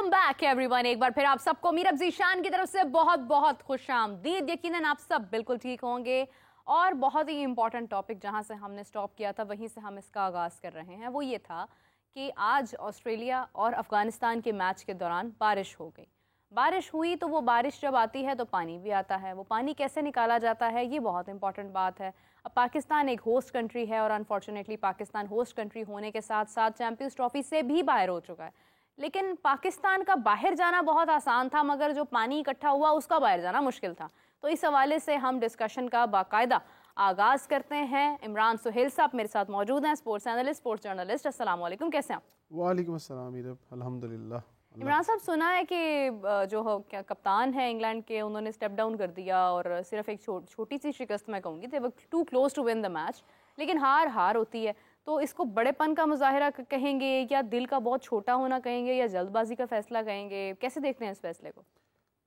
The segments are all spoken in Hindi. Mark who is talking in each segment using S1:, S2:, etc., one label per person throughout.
S1: Welcome back everyone. एक बार फिर आप सबको मीरब ज़ीशान की तरफ से बहुत बहुत खुशामदीद। यकीनन आप सब बिल्कुल ठीक होंगे और बहुत ही इंपॉर्टेंट टॉपिक जहां से हमने स्टॉप किया था वहीं से हम इसका आगाज़ कर रहे हैं। वो ये था कि आज ऑस्ट्रेलिया और अफ़गानिस्तान के मैच के दौरान बारिश हो गई। बारिश हुई तो वो बारिश जब आती है तो पानी भी आता है। वो पानी कैसे निकाला जाता है ये बहुत इंपॉर्टेंट बात है। अब पाकिस्तान एक होस्ट कंट्री है और अनफॉर्चुनेटली पाकिस्तान होस्ट कंट्री होने के साथ साथ चैंपियंस ट्रॉफी से भी बाहर हो चुका है। लेकिन पाकिस्तान का बाहर जाना बहुत आसान था, मगर जो पानी इकट्ठा हुआ उसका बाहर जाना मुश्किल था। तो इस हवाले से हम डिस्कशन का बाकायदा आगाज़ करते हैं। इमरान सुहेल साहब मेरे साथ मौजूद हैं, स्पोर्ट्स एनालिस्ट, स्पोर्ट्स जर्नलिस्ट। अस्सलाम वालेकुम, कैसे हैं आप?
S2: वालेकुम अस्सलाम मीरब, अल्हम्दुलिल्लाह।
S1: इमरान साहब, सुना है कि जो क्या कप्तान है इंग्लैंड के, उन्होंने स्टेप डाउन कर दिया और सिर्फ एक छोटी सी शिकस्त मैं कहूँगी, they were too close to win the match, लेकिन हार होती है। तो इसको बड़ेपन का मुजाहिरा कहेंगे या दिल का बहुत छोटा होना कहेंगे या जल्दबाजी का फैसला कहेंगे? कैसे देखते हैं इस फैसले को?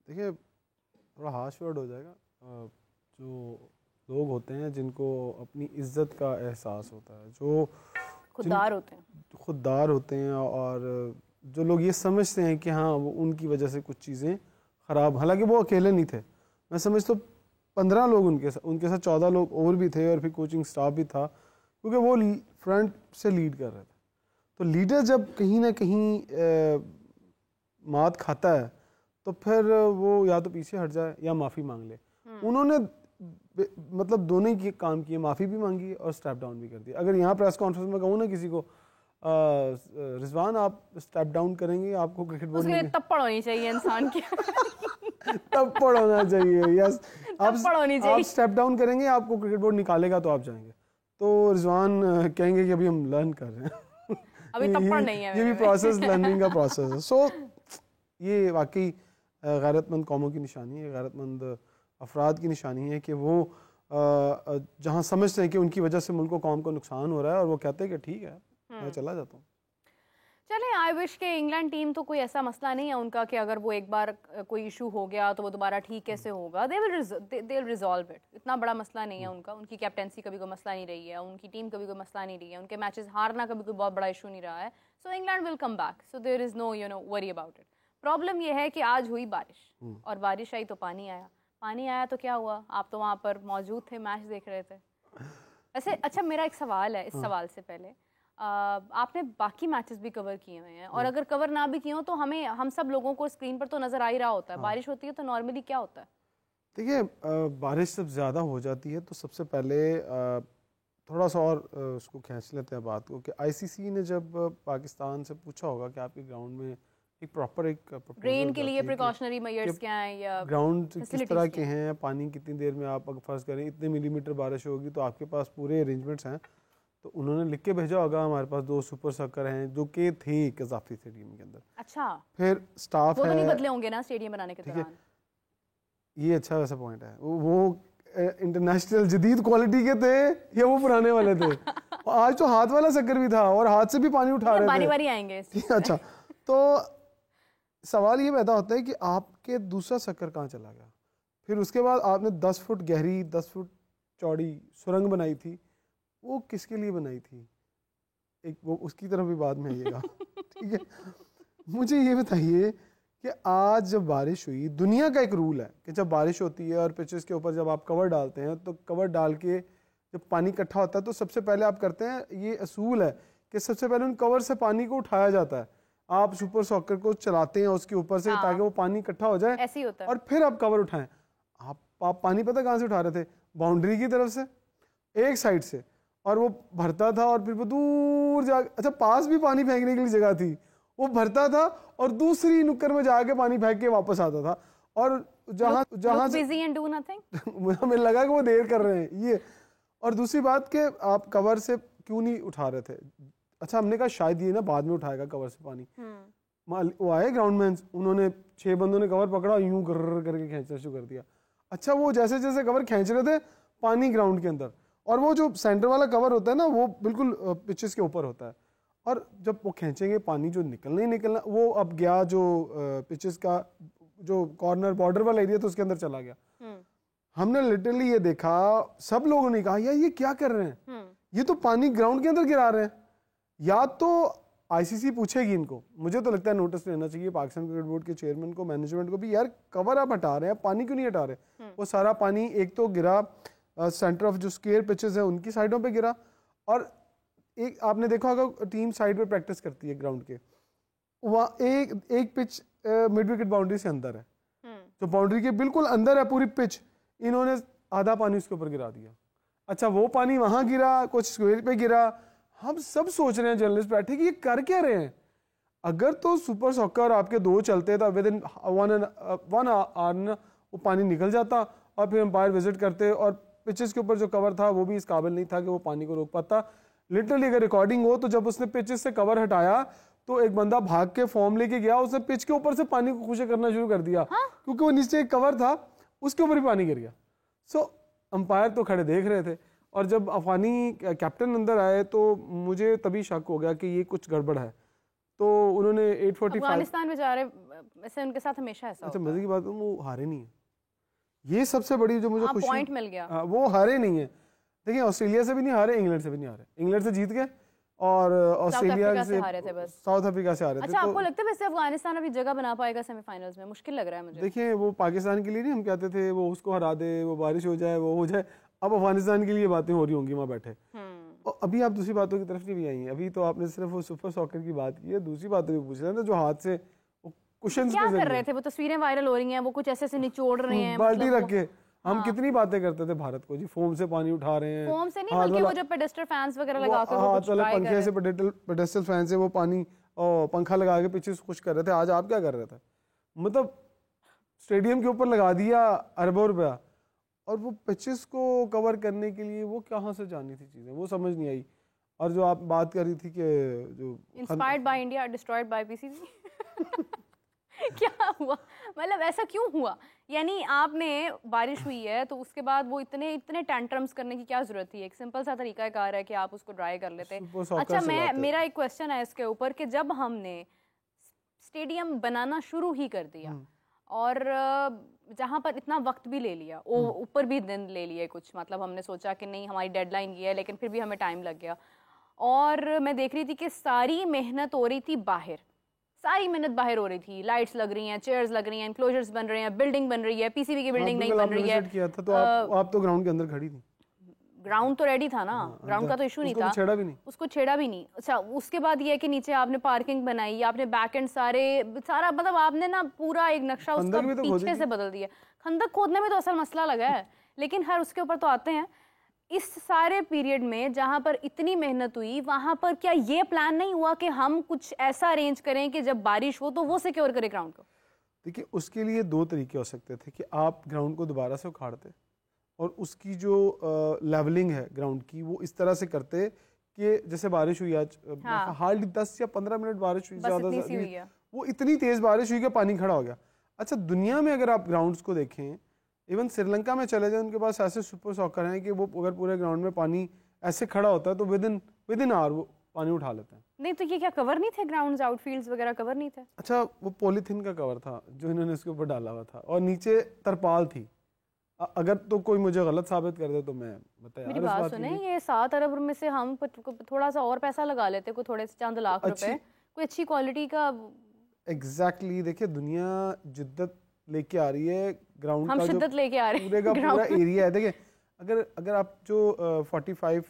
S2: देखिए, थोड़ा हार्श वर्ड हो जाएगा। जो लोग होते हैं जिनको अपनी इज्जत का एहसास होता है, जो खुददार होते हैं और जो लोग ये समझते हैं कि हाँ वो उनकी वजह से कुछ चीज़ें ख़राब, हालांकि वो अकेले नहीं थे। मैं समझता हूँ 15 लोग उनके साथ 14 लोग और भी थे और फिर कोचिंग स्टाफ भी था, क्योंकि वो फ्रंट से लीड कर रहे थे। तो लीडर जब कहीं ना कहीं मात खाता है तो फिर वो या तो पीछे हट जाए या माफ़ी मांग ले। उन्होंने मतलब दोनों ही काम किए, माफ़ी भी मांगी और स्टेप डाउन भी कर दिया। अगर यहाँ प्रेस कॉन्फ्रेंस में कहूँ ना किसी को, रिजवान आप स्टेप डाउन करेंगे, आपको क्रिकेट बोर्ड
S1: में तप्पड़ होनी चाहिए इंसान की
S2: तप्पड़ होना चाहिए, यस। आप स्टेप डाउन करेंगे, आपको क्रिकेट बोर्ड निकालेगा तो आप जाएंगे। तो रिजवान कहेंगे कि अभी हम लर्न कर रहे हैं
S1: अभी तप्पड़ नहीं है,
S2: ये भी प्रोसेस, लर्निंग का प्रोसेस है। सो ये वाकई गैरतमंद कौमों की निशानी है, गैरतमंद अफराद की निशानी है कि वो जहाँ समझते हैं कि उनकी वजह से मुल्क को, कौम को नुकसान हो रहा है और वो कहते हैं कि ठीक है मैं चला जाता हूँ।
S1: चलें, आई विश के इंग्लैंड टीम तो कोई ऐसा मसला नहीं है उनका कि अगर वो एक बार कोई इशू हो गया तो वो दोबारा ठीक कैसे होगा। They will resolve it. इतना बड़ा मसला नहीं है उनका। उनकी कैप्टेंसी कभी कोई मसला नहीं रही है, उनकी टीम कभी कोई मसला नहीं रही है, उनके मैचेस हारना कभी कोई बहुत बड़ा इशू नहीं रहा है। So England will come back, so there is no worry about it. Problem यह है कि आज हुई बारिश और बारिश आई तो पानी आया। पानी आया तो क्या हुआ? आप तो वहाँ पर मौजूद थे, मैच देख रहे थे। वैसे अच्छा, मेरा एक सवाल है इस सवाल से पहले। आपने बाकी मैचेस भी कवर किए हुए हैं और अगर कवर ना भी किए हो तो हम सब लोगों को स्क्रीन पर तो नजर आ ही रहा होता है। बारिश होती है तो नॉर्मली क्या होता है?
S2: देखिए, बारिश जब ज़्यादा हो जाती है तो सबसे पहले थोड़ा सा और उसको खींच लेते हैं बात को कि आईसीसी ने जब पाकिस्तान से पूछा होगा कि आपके ग्राउंड में एक प्रॉपर
S1: रेन के लिए प्रिकॉशनरी मेजर्स क्या हैं या
S2: ग्राउंड किस तरह के हैं, पानी कितनी देर में, आप अगर फर्ज करें इतने मिलीमीटर बारिश होगी तो आपके पास पूरे अरेंजमेंट्स हैं। तो उन्होंने लिख के भेजा होगा हमारे पास 2 सुपर सकर हैं जो कि थे कज़ाफ़ी स्टेडियम के अंदर।
S1: अच्छा,
S2: फिर स्टाफ
S1: वो तो नहीं बदले होंगे ना स्टेडियम बनाने के दौरान?
S2: ये अच्छा वैसा पॉइंट है। वो इंटरनेशनल जदीद क्वालिटी के थे या वो पुराने वाले थे? आज तो हाथ वाला सकर भी था और हाथ से भी पानी उठा रहे थे।
S1: बारी-बारी आएंगे।
S2: अच्छा, तो सवाल ये पैदा होता है कि आपके दूसरा सकर कहाँ चला गया? फिर उसके बाद आपने 10 फुट गहरी 10 फुट चौड़ी सुरंग बनाई थी, वो किसके लिए बनाई थी? एक वो उसकी तरफ भी बाद में आइएगा ठीक है। मुझे ये बताइए कि आज जब बारिश हुई, दुनिया का एक रूल है कि जब बारिश होती है और पिचेस के ऊपर जब आप कवर डालते हैं तो कवर डाल के जब पानी इकट्ठा होता है तो सबसे पहले आप करते हैं, ये असूल है कि सबसे पहले उन कवर से पानी को उठाया जाता है। आप सुपर सॉकर को चलाते हैं उसके ऊपर से ताकि वो पानी इकट्ठा हो जाए,
S1: ऐसे ही होता है।
S2: और फिर आप कवर उठाएं। आप पानी पता कहाँ से उठा रहे थे? बाउंड्री की तरफ से, एक साइड से, और वो भरता था और फिर वो दूर जा, अच्छा पास भी पानी फेंकने के लिए जगह थी, वो भरता था और दूसरी नुक्कड़ में जाके पानी फेंक के वापस आता था। और जहाँ हमें लगा कि वो देर कर रहे हैं ये। और दूसरी बात कि आप कवर से क्यों नहीं उठा रहे थे? अच्छा, हमने कहा शायद ये ना बाद में उठाएगा कवर से पानी। वो आए ग्राउंडमैन, उन्होंने 6 बंदों ने कवर पकड़ा, यूं करके खींचना शुरू कर दिया। अच्छा, वो जैसे जैसे कवर खींच रहे थे, पानी ग्राउंड के अंदर, और वो जो सेंटर वाला कवर होता है ना वो बिल्कुल पिचेस के ऊपर होता है, और जब वो खींचेंगे पानी जो निकलना ही निकलना, वो अब गया जो पिचेस का जो कॉर्नर बॉर्डर वाला एरिया तो उसके अंदर चला गया। हमने लिटरली ये देखा, सब लोगों ने कहा यार ये क्या कर रहे हैं, ये तो पानी ग्राउंड के अंदर गिरा रहे हैं। या तो आईसीसी पूछेगी इनको, मुझे तो लगता है नोटिस लेना चाहिए पाकिस्तान क्रिकेट बोर्ड के चेयरमैन को, मैनेजमेंट को भी, यार कवर आप हटा रहे हैं, पानी क्यों नहीं हटा रहे? वो सारा पानी एक तो गिरा सेंटर ऑफ जो स्क्वायर पिचेस है उनकी साइडों पे गिरा, और एक आपने देखा होगा टीम साइड पे प्रैक्टिस करती है ग्राउंड के, वहाँ एक पिच मिड विकेट बाउंड्री से अंदर है, तो बाउंड्री के बिल्कुल अंदर है पूरी पिच, इन्होंने आधा पानी उसके ऊपर गिरा दिया। अच्छा वो पानी वहां गिरा, कुछ स्क्वायर पे गिरा, हम सब सोच रहे हैं जर्नलिस्ट बैठे कि ये कर क्या रहे हैं। अगर तो सुपर सॉकर आपके 2 चलते तो विद इन 1 आवर वो पानी निकल जाता, और फिर अंपायर विजिट करते, और पिचेस के ऊपर जो कवर था वो भी इस काबिल नहीं था कि वो पानी को रोक पाता। लिटरली अगर रिकॉर्डिंग हो तो जब उसने पिचेस से कवर हटाया तो एक बंदा भाग के फॉर्म लेके गया, उसने पिच के ऊपर से पानी को खुशे करना शुरू कर दिया, क्योंकि वो नीचे एक कवर था उसके ऊपर भी पानी गिर गया। सो अंपायर तो खड़े देख रहे थे, और जब अफगानी कैप्टन अंदर आए तो मुझे तभी शक हो गया कि ये कुछ गड़बड़ है। तो उन्होंने 845
S1: अफगानिस्तान बेचारे वैसे उनके साथ हमेशा ऐसा
S2: अच्छा मजे की बात, वो हारे नहीं है, ये सबसे बड़ी जो मुझे खुशी,
S1: पॉइंट मिल गया।
S2: वो हारे नहीं है। देखिए ऑस्ट्रेलिया से भी नहीं हारे, इंग्लैंड से भी नहीं हारे, इंग्लैंड से जीत गए और ऑस्ट्रेलिया से
S1: हारे थे बस,
S2: साउथ अफ्रीका से हारे थे।
S1: अच्छा आपको लगता है वैसे अफगानिस्तान अभी जगह बना पाएगा सेमीफाइनल्स में? मुश्किल लग रहा है मुझे।
S2: देखिए वो पाकिस्तान के लिए नहीं हम कहते थे वो उसको हरा दे, वो बारिश हो जाए, वो हो जाए, अब अफगानिस्तान के लिए बातें हो रही होंगी वहाँ बैठे। और अभी आप दूसरी बातों की तरफ नहीं भी आई हैं, अभी तो आपने सिर्फ वो सुपर सॉकर की बात की है, दूसरी बातें भी पूछ रहे हैं ना, जो हाथ से कुशन्स
S1: क्या कर रहे थे, वो तस्वीरें वायरल हो रही हैं, वो कुछ ऐसे ऐसे निचोड़ रहे हैं,
S2: बाल्टी रख के हम कितनी बातें करते थे भारत को जी, फोम से पानी उठा रहे हैं,
S1: फोम से नहीं बल्कि वो जो पेडेस्टल फैंस वगैरह लगा के
S2: हाथ वाले पंखे से पेडेस्टल फैन से वो पानी और पंखा लगा के पीछे खुश कर रहे थे। आज आप क्या कर रहे थे? मतलब स्टेडियम के ऊपर लगा दिया अरबों रुपया, और वो पिचेस को कवर करने के लिए वो कहाँ से जानी थी चीजें, वो समझ नहीं आई। और जो आप बात कर रही थी कि जो
S1: inspired by India destroyed by PCB क्या हुआ, मतलब ऐसा क्यों हुआ? यानी आपने बारिश हुई है तो उसके बाद वो इतने इतने टैंट्रम्स करने की क्या जरूरत थी? एक सिंपल सा तरीका कार है कि आप उसको ड्राई कर लेते। अच्छा मेरा एक क्वेश्चन है इसके ऊपर कि जब हमने स्टेडियम बनाना शुरू ही कर दिया और जहाँ पर इतना वक्त भी ले लिया, ऊपर भी दिन ले लिए कुछ, मतलब हमने सोचा कि नहीं हमारी डेडलाइन ये है, लेकिन फिर भी हमें टाइम लग गया, और मैं देख रही थी कि सारी मेहनत हो रही थी बाहर, सारी मेहनत बाहर हो रही थी, लाइट्स लग रही हैं, चेयर्स लग रही हैं, एनक्लोजर्स बन रहे हैं, बिल्डिंग बन रही है, पीसीबी की बिल्डिंग नहीं बन रही है।
S2: किया था तो आप तो ग्राउंड के अंदर खड़ी थी।
S1: ग्राउंड तो रेडी था ना, ग्राउंड का तो इशू नहीं था,
S2: छेड़ा भी नहीं,
S1: उसको छेड़ा भी नहीं। अच्छा उसके बाद ये है कि नीचे आपने पार्किंग बनाई, आपने बैक एंड सारा मतलब आपने ना पूरा एक नक्शा उसका पीछे से बदल दिया। खंदक खोदने में तो असल मसला लगा है, लेकिन हर उसके ऊपर तो आते हैं। इस सारे पीरियड में जहां पर इतनी मेहनत हुई, वहां पर क्या ये प्लान नहीं हुआ कि हम कुछ ऐसा अरेंज करें कि जब बारिश हो तो वो सिक्योर करे ग्राउंड को?
S2: देखिए उसके लिए 2 तरीके हो सकते थे कि आप ग्राउंड को दोबारा से उखाड़ते और उसकी जो लेवलिंग है ग्राउंड की वो इस तरह से करते कि जैसे बारिश हुई आज, हार्डली 10 या 15 मिनट बारिश हुई, ज्यादा वो इतनी तेज बारिश हुई कि पानी खड़ा हो गया। अच्छा दुनिया में अगर आप ग्राउंड्स को देखें, इवन श्रीलंका में चले जाए, उनके पास ऐसे सुपर सॉकर हैं कि वो अगर पूरे ग्राउंड में पानी ऐसे खड़ा होता है तो विद इन आवर वो पानी उठा लेते हैं।
S1: नहीं तो ये क्या कवर नहीं थे ग्राउंड्स, आउटफील्ड्स वगैरह कवर नहीं थे?
S2: अच्छा वो पॉलीथीन का कवर था जो इन्होंने उसके ऊपर डाला हुआ था, और नीचे तरपाल थी। अगर तो कोई मुझे गलत साबित कर दे तो मैं बताया।
S1: मेरी बात सुने, ये 7 अरब में से हम थोड़ा सा और पैसा लगा लेते, कोई थोड़े से चंद लाख रुपए, कोई अच्छी क्वालिटी का।
S2: एग्जैक्टली देखिए दुनिया जिद्दत लेके आ रही है ग्राउंड का,
S1: हम शिद्दत लेके आ रहे हैं,
S2: पूरे का पूरा एरिया है। देखिए अगर आप जो 45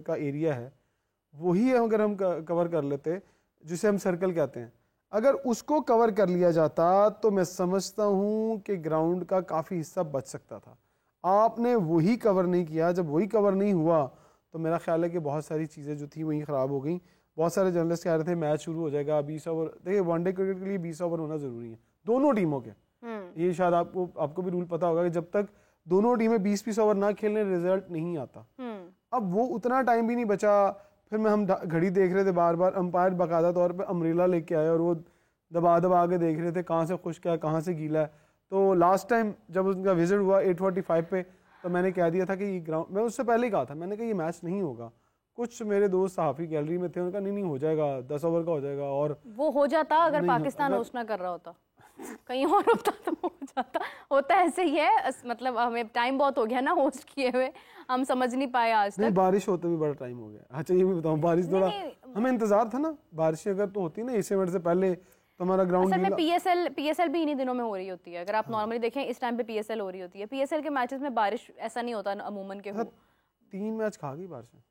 S2: का एरिया है वही है, अगर हम कवर कर लेते, जिसे हम सर्कल कहते हैं, अगर उसको कवर कर लिया जाता तो मैं समझता हूँ कि ग्राउंड का काफ़ी हिस्सा बच सकता था। आपने वही कवर नहीं किया। जब वही कवर नहीं हुआ तो मेरा ख्याल है कि बहुत सारी चीज़ें जो थी वही ख़राब हो गई। बहुत सारे जर्नलिस्ट कह रहे थे मैच शुरू हो जाएगा 20 ओवर। देखिए वनडे क्रिकेट के लिए 20 ओवर होना ज़रूरी है दोनों टीमों के। ये शायद आपको भी रूल पता होगा कि जब तक दोनों टीमें 20-20 ओवर ना खेलने रिजल्ट नहीं आता। अब वो उतना टाइम भी नहीं बचा। फिर हम घड़ी देख रहे थे बार बार, अंपायर बाकायदा तौर पे अम्ब्रेला लेके आए और वो दबा के देख रहे थे कहाँ से खुश्क है कहाँ से गीला है। तो लास्ट टाइम जब उनका विजिट हुआ 8:45 पे तो मैंने कह दिया था कि ये ग्राउंड, मैं उससे पहले ही कहा था, मैंने कहा ये मैच नहीं होगा। कुछ मेरे दोस्त सहाफ़ी गैलरी में थे, उनका नहीं हो जाएगा, 10 ओवर का हो जाएगा। और
S1: वो हो जाता अगर पाकिस्तान होस्ट ना कर रहा होता। कहीं और होता तो हो जाता, होता ऐसे ही है। मतलब हमें टाइम बहुत हो गया ना होस्ट किए हुए, हम समझ नहीं पाए आज
S2: नहीं,
S1: तक।
S2: बारिश होते भी बड़ा टाइम हो गया। अच्छा ये भी बताऊं, बारिश थोड़ा हमें इंतजार था ना, बारिश अगर तो होती ना इस इवेंट से पहले तो हमारा ग्राउंड
S1: असल में पीएसएल भी इन्हीं दिनों में हो रही होती है। अगर आप नॉर्मली देखें इस टाइम पे पीएसएल हो रही होती है। पीएसएल के मैचेस में बारिश ऐसा नहीं होता अमूमन के हो।
S2: 3 मैच खा गई बारिश।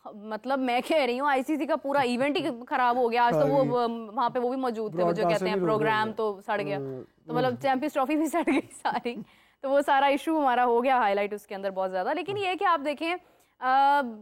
S1: मतलब मैं कह रही हूँ आईसीसी का पूरा इवेंट ही खराब हो गया आज। तो वो वहाँ पे वो भी मौजूद थे, वो जो कहते हैं प्रोग्राम तो सड़ गया। तो मतलब चैंपियंस ट्रॉफी भी सड़ गई सारी। तो वो सारा इशू हमारा हो गया हाईलाइट उसके अंदर बहुत ज्यादा। लेकिन ये है कि आप देखें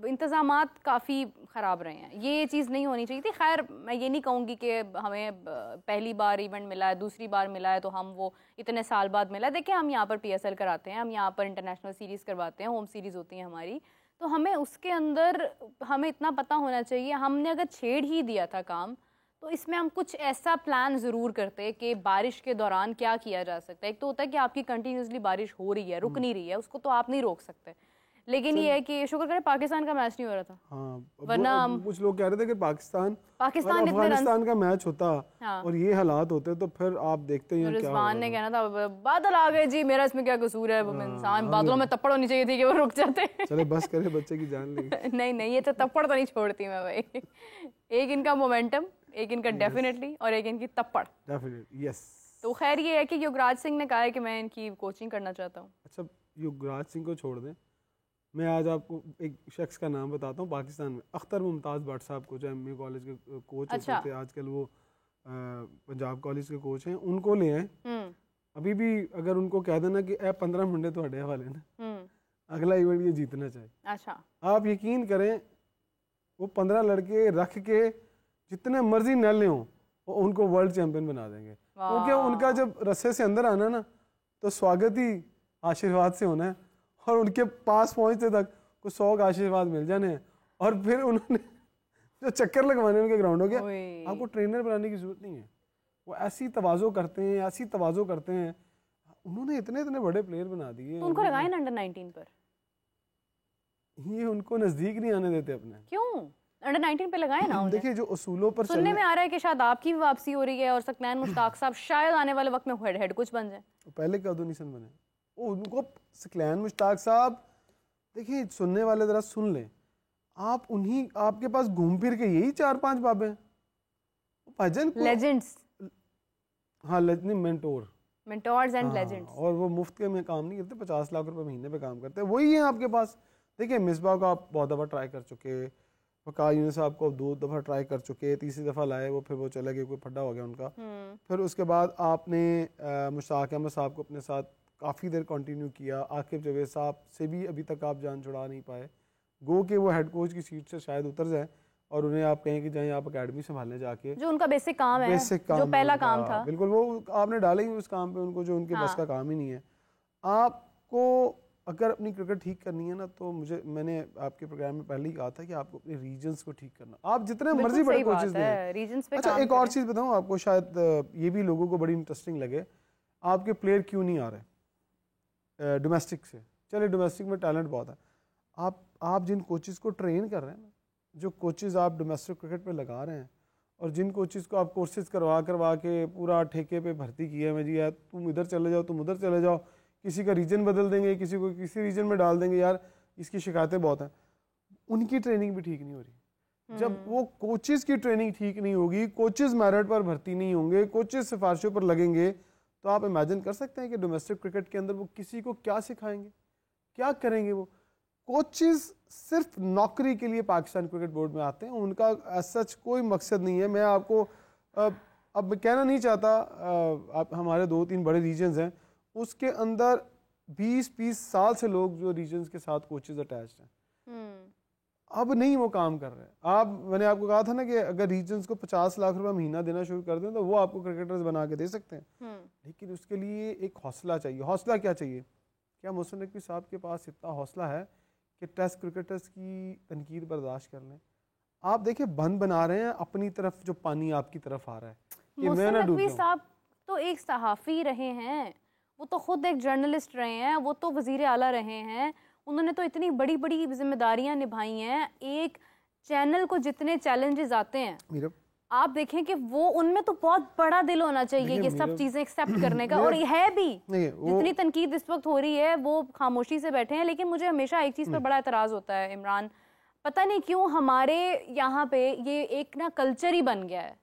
S1: इंतजामात काफ़ी ख़राब रहे हैं, ये चीज़ नहीं होनी चाहिए थी। खैर मैं ये नहीं कहूँगी कि हमें पहली बार इवेंट मिला है, दूसरी बार मिला है तो हम वो इतने साल बाद मिला है। देखिए हम यहाँ पर पीएसएल कराते हैं, हम यहाँ पर इंटरनेशनल सीरीज़ करवाते हैं, होम सीरीज़ होती है हमारी, तो हमें उसके अंदर हमें इतना पता होना चाहिए। हमने अगर छेड़ ही दिया था काम तो इसमें हम कुछ ऐसा प्लान ज़रूर करते कि बारिश के दौरान क्या किया जा सकता है। एक तो होता है कि आपकी कंटिन्यूसली बारिश हो रही है, रुक नहीं रही है, उसको तो आप नहीं रोक सकते। लेकिन ये है कि शुक्र करें पाकिस्तान का मैच नहीं हो रहा था।
S2: हाँ,
S1: वरना
S2: कुछ लोग कह रहे थे कि पाकिस्तान और
S1: अफगानिस्तान
S2: का मैच होता
S1: हाँ।
S2: और ये हालात होते तो फिर आप देखते हैं क्या
S1: रिजवान ने कहना था बादल आ गए जी, मेरा इसमें क्या कसूर है, इंसान बादलों में तप्पड़ होनी चाहिए थी कि वो रुक जाते।
S2: चले बस करे, बच्चे की जान लेंगे।
S1: नहीं ये तो तप्पड़ तो नहीं छोड़ती मैं भाई। एक इनका मोमेंटम, एक इनका डेफिनेटली, और एक इनकी तप्पड़
S2: डेफिनेटली। यस।
S1: तो खैर ये है कि युवराज सिंह ने कहा है कि मैं इनकी कोचिंग करना चाहता हूँ।
S2: अच्छा युवराज सिंह को छोड़ दें, मैं आज आपको एक शख्स का नाम बताता हूँ पाकिस्तान में, अख्तर मुमताज़ भट्ट साहब को, जो एमए कॉलेज के कोच
S1: अच्छा।
S2: होते थे, आजकल वो पंजाब कॉलेज के कोच हैं, उनको ले आए। अभी भी अगर उनको कह देना कि 15 मिनट थोड़े हवाले ना, अगला इवेंट ये जीतना चाहिए।
S1: अच्छा
S2: आप यकीन करें वो 15 लड़के रख के जितने मर्जी न ले हों वो उनको वर्ल्ड चैंपियन बना देंगे, क्योंकि उनका जब रस्से से अंदर आना ना तो स्वागत ही आशीर्वाद से होना है, और उनके पास पहुंचते तक कुछ 100 का आशीर्वाद मिल जाने हैं, और फिर उन्होंने जो चक्कर लगवाने उनके ग्राउंडों के, आपको ट्रेनर बनाने की जरूरत नहीं है। वो ऐसी तवाज़ो करते हैं, ऐसी तवाज़ो करते हैं, उन्होंने इतने इतने बड़े प्लेयर बना दिए।
S1: तो उनको लगाए ना अंडर 19 पर,
S2: ये उनको नजदीक नहीं आने देते अपने।
S1: क्यों अंडर 19 पे लगाए ना?
S2: देखिए जो उसूलों पर
S1: सुनने में आ रहा है कि शायद आपकी भी वापसी हो रही है और सकलैन मुश्ताक साहब शायद आने वाले वक्त में हेड कुछ बन जाए।
S2: पहले कदू नहीं बने उनको सकलैन मुश्ताक साहब। देखिए सुनने वाले जरा सुन लें, आप उन्हीं आपके पास घूम फिर के यही 4-5 बाबे भजन
S1: लेजेंड्स।
S2: हाँ नहीं, मेंटोर्स
S1: एंड लेजेंड्स।
S2: और वो मुफ्त के में काम नहीं करते, 50 लाख रुपए महीने पे काम करते हैं, वही है आपके पास। देखिए मिसबाह को आप बहुत दफ़ा ट्राई कर चुके, वक़ार यूनुस साहब को 2 दफ़ा ट्राई कर चुके, तीसरी दफ़ा लाए वो, फिर वो चले गए, कोई फड्डा हो गया उनका। फिर उसके बाद आपने मुश्ताक अहमद साहब को अपने साथ काफ़ी देर कंटिन्यू किया, आकिब जावेद साहब से भी अभी तक आप जान छुड़ा नहीं पाए। गो के वो हेड कोच की सीट से शायद उतर जाए और उन्हें आप कहें कि जाएं आप अकेडमी संभालने जाके, जो उनका बेसिक काम है, जो पहला काम था, बिल्कुल वो आपने डाले ही उस काम पे उनको जो उनके बस का काम ही नहीं है। आपको अगर अपनी क्रिकेट ठीक करनी है ना, तो मैंने आपके प्रोग्राम में पहले ही कहा था कि आपको अपने रीजन्स को ठीक करना। आप जितने मर्जी बड़े कोचेस दें। अच्छा एक और चीज़ बताऊँ आपको, शायद ये भी लोगों को बड़ी इंटरेस्टिंग लगे, आपके प्लेयर क्यों नहीं आ रहे डोमेस्टिक से? चलिए डोमेस्टिक में टैलेंट बहुत है, आप जिन कोचेस को ट्रेन कर रहे हैं ना, जो कोचेस आप डोमेस्टिक क्रिकेट पे लगा रहे हैं, और जिन कोचेस को आप कोर्सेज करवा के पूरा ठेके पे भर्ती किया है, जी यार तुम इधर चले जाओ, तुम उधर चले जाओ, किसी का रीजन बदल देंगे, किसी को किसी रीजन में डाल देंगे, यार इसकी शिकायतें बहुत हैं, उनकी ट्रेनिंग भी ठीक नहीं हो रही। जब वो कोचेस की ट्रेनिंग ठीक नहीं होगी, कोचेस मेरिट पर भर्ती नहीं होंगे, कोचेस सिफारिशों पर लगेंगे, तो आप इमेजिन कर सकते हैं कि डोमेस्टिक क्रिकेट के अंदर वो किसी को क्या सिखाएंगे, क्या करेंगे। वो कोचेस सिर्फ नौकरी के लिए पाकिस्तान क्रिकेट बोर्ड में आते हैं, उनका सच कोई मकसद नहीं है। मैं आपको अब कहना नहीं चाहता, आप हमारे 2-3 बड़े रीजन्स हैं, उसके अंदर 20-20 साल से लोग जो रीजन्स के साथ कोचेस अटैच्ड हैं, अब नहीं वो काम कर रहे हैं। मैंने आपको कहा था ना कि अगर रीजन्स को 50 लाख रुपए महीना देना शुरू कर दें तो वो आपको क्रिकेटर्स बना के दे सकते हैं, लेकिन उसके लिए एक हौसला चाहिए। हौसला क्या चाहिए? क्या मोहसिन नकवी साहब के पास इतना हौसला है कि टेस्ट क्रिकेटर्स की तनकीद बर्दाश्त कर लें? आप देखिए बंद बना रहे हैं अपनी तरफ, जो पानी आपकी तरफ आ रहा है।
S1: मोहसिन नकवी साहब तो एक सहाफ़ी रहे हैं, वो तो खुद एक जर्नलिस्ट रहे हैं, वो तो वज़ीर आला रहे हैं, उन्होंने तो इतनी बड़ी बड़ी जिम्मेदारियां निभाई हैं। एक चैनल को जितने चैलेंजेस आते हैं आप देखें कि वो उनमें तो बहुत बड़ा दिल होना चाहिए कि सब चीजें एक्सेप्ट करने का, और ये है भी। जितनी तनकीद इस वक्त हो रही है वो खामोशी से बैठे हैं, लेकिन मुझे हमेशा एक चीज पर बड़ा एतराज होता है इमरान, पता नहीं क्यों हमारे यहाँ पे ये एक ना कल्चर ही बन गया है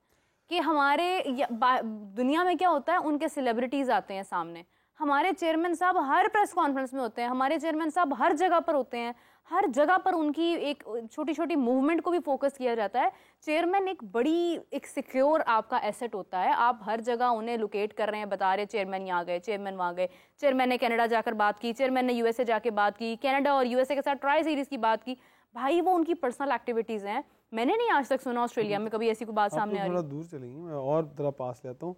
S1: कि हमारे दुनिया में क्या होता है, उनके सेलिब्रिटीज आते हैं सामने, हमारे चेयरमैन साहब हर प्रेस कॉन्फ्रेंस में होते हैं, हमारे चेयरमैन साहब हर जगह पर होते हैं, हर जगह पर उनकी एक छोटी छोटी मूवमेंट को भी फोकस किया जाता है। चेयरमैन एक बड़ी एक सिक्योर आपका एसेट होता है, आप हर जगह उन्हें लोकेट कर रहे हैं, बता रहे चेयरमैन यहाँ गए, चेयरमैन वहाँ गए, चेयरमैन ने कनाडा जाकर बात की, चेयरमैन ने यूएसए जाके बात की, कनाडा और यूएसए के साथ ट्राई सीरीज की बात की। भाई वो उनकी पर्सनल एक्टिविटीज हैं, मैंने नहीं आज तक सुना ऑस्ट्रेलिया में कभी ऐसी कोई बात सामने आ रही।
S2: थोड़ा दूर चलेंगे, मैं और जरा पास लेता हूँ।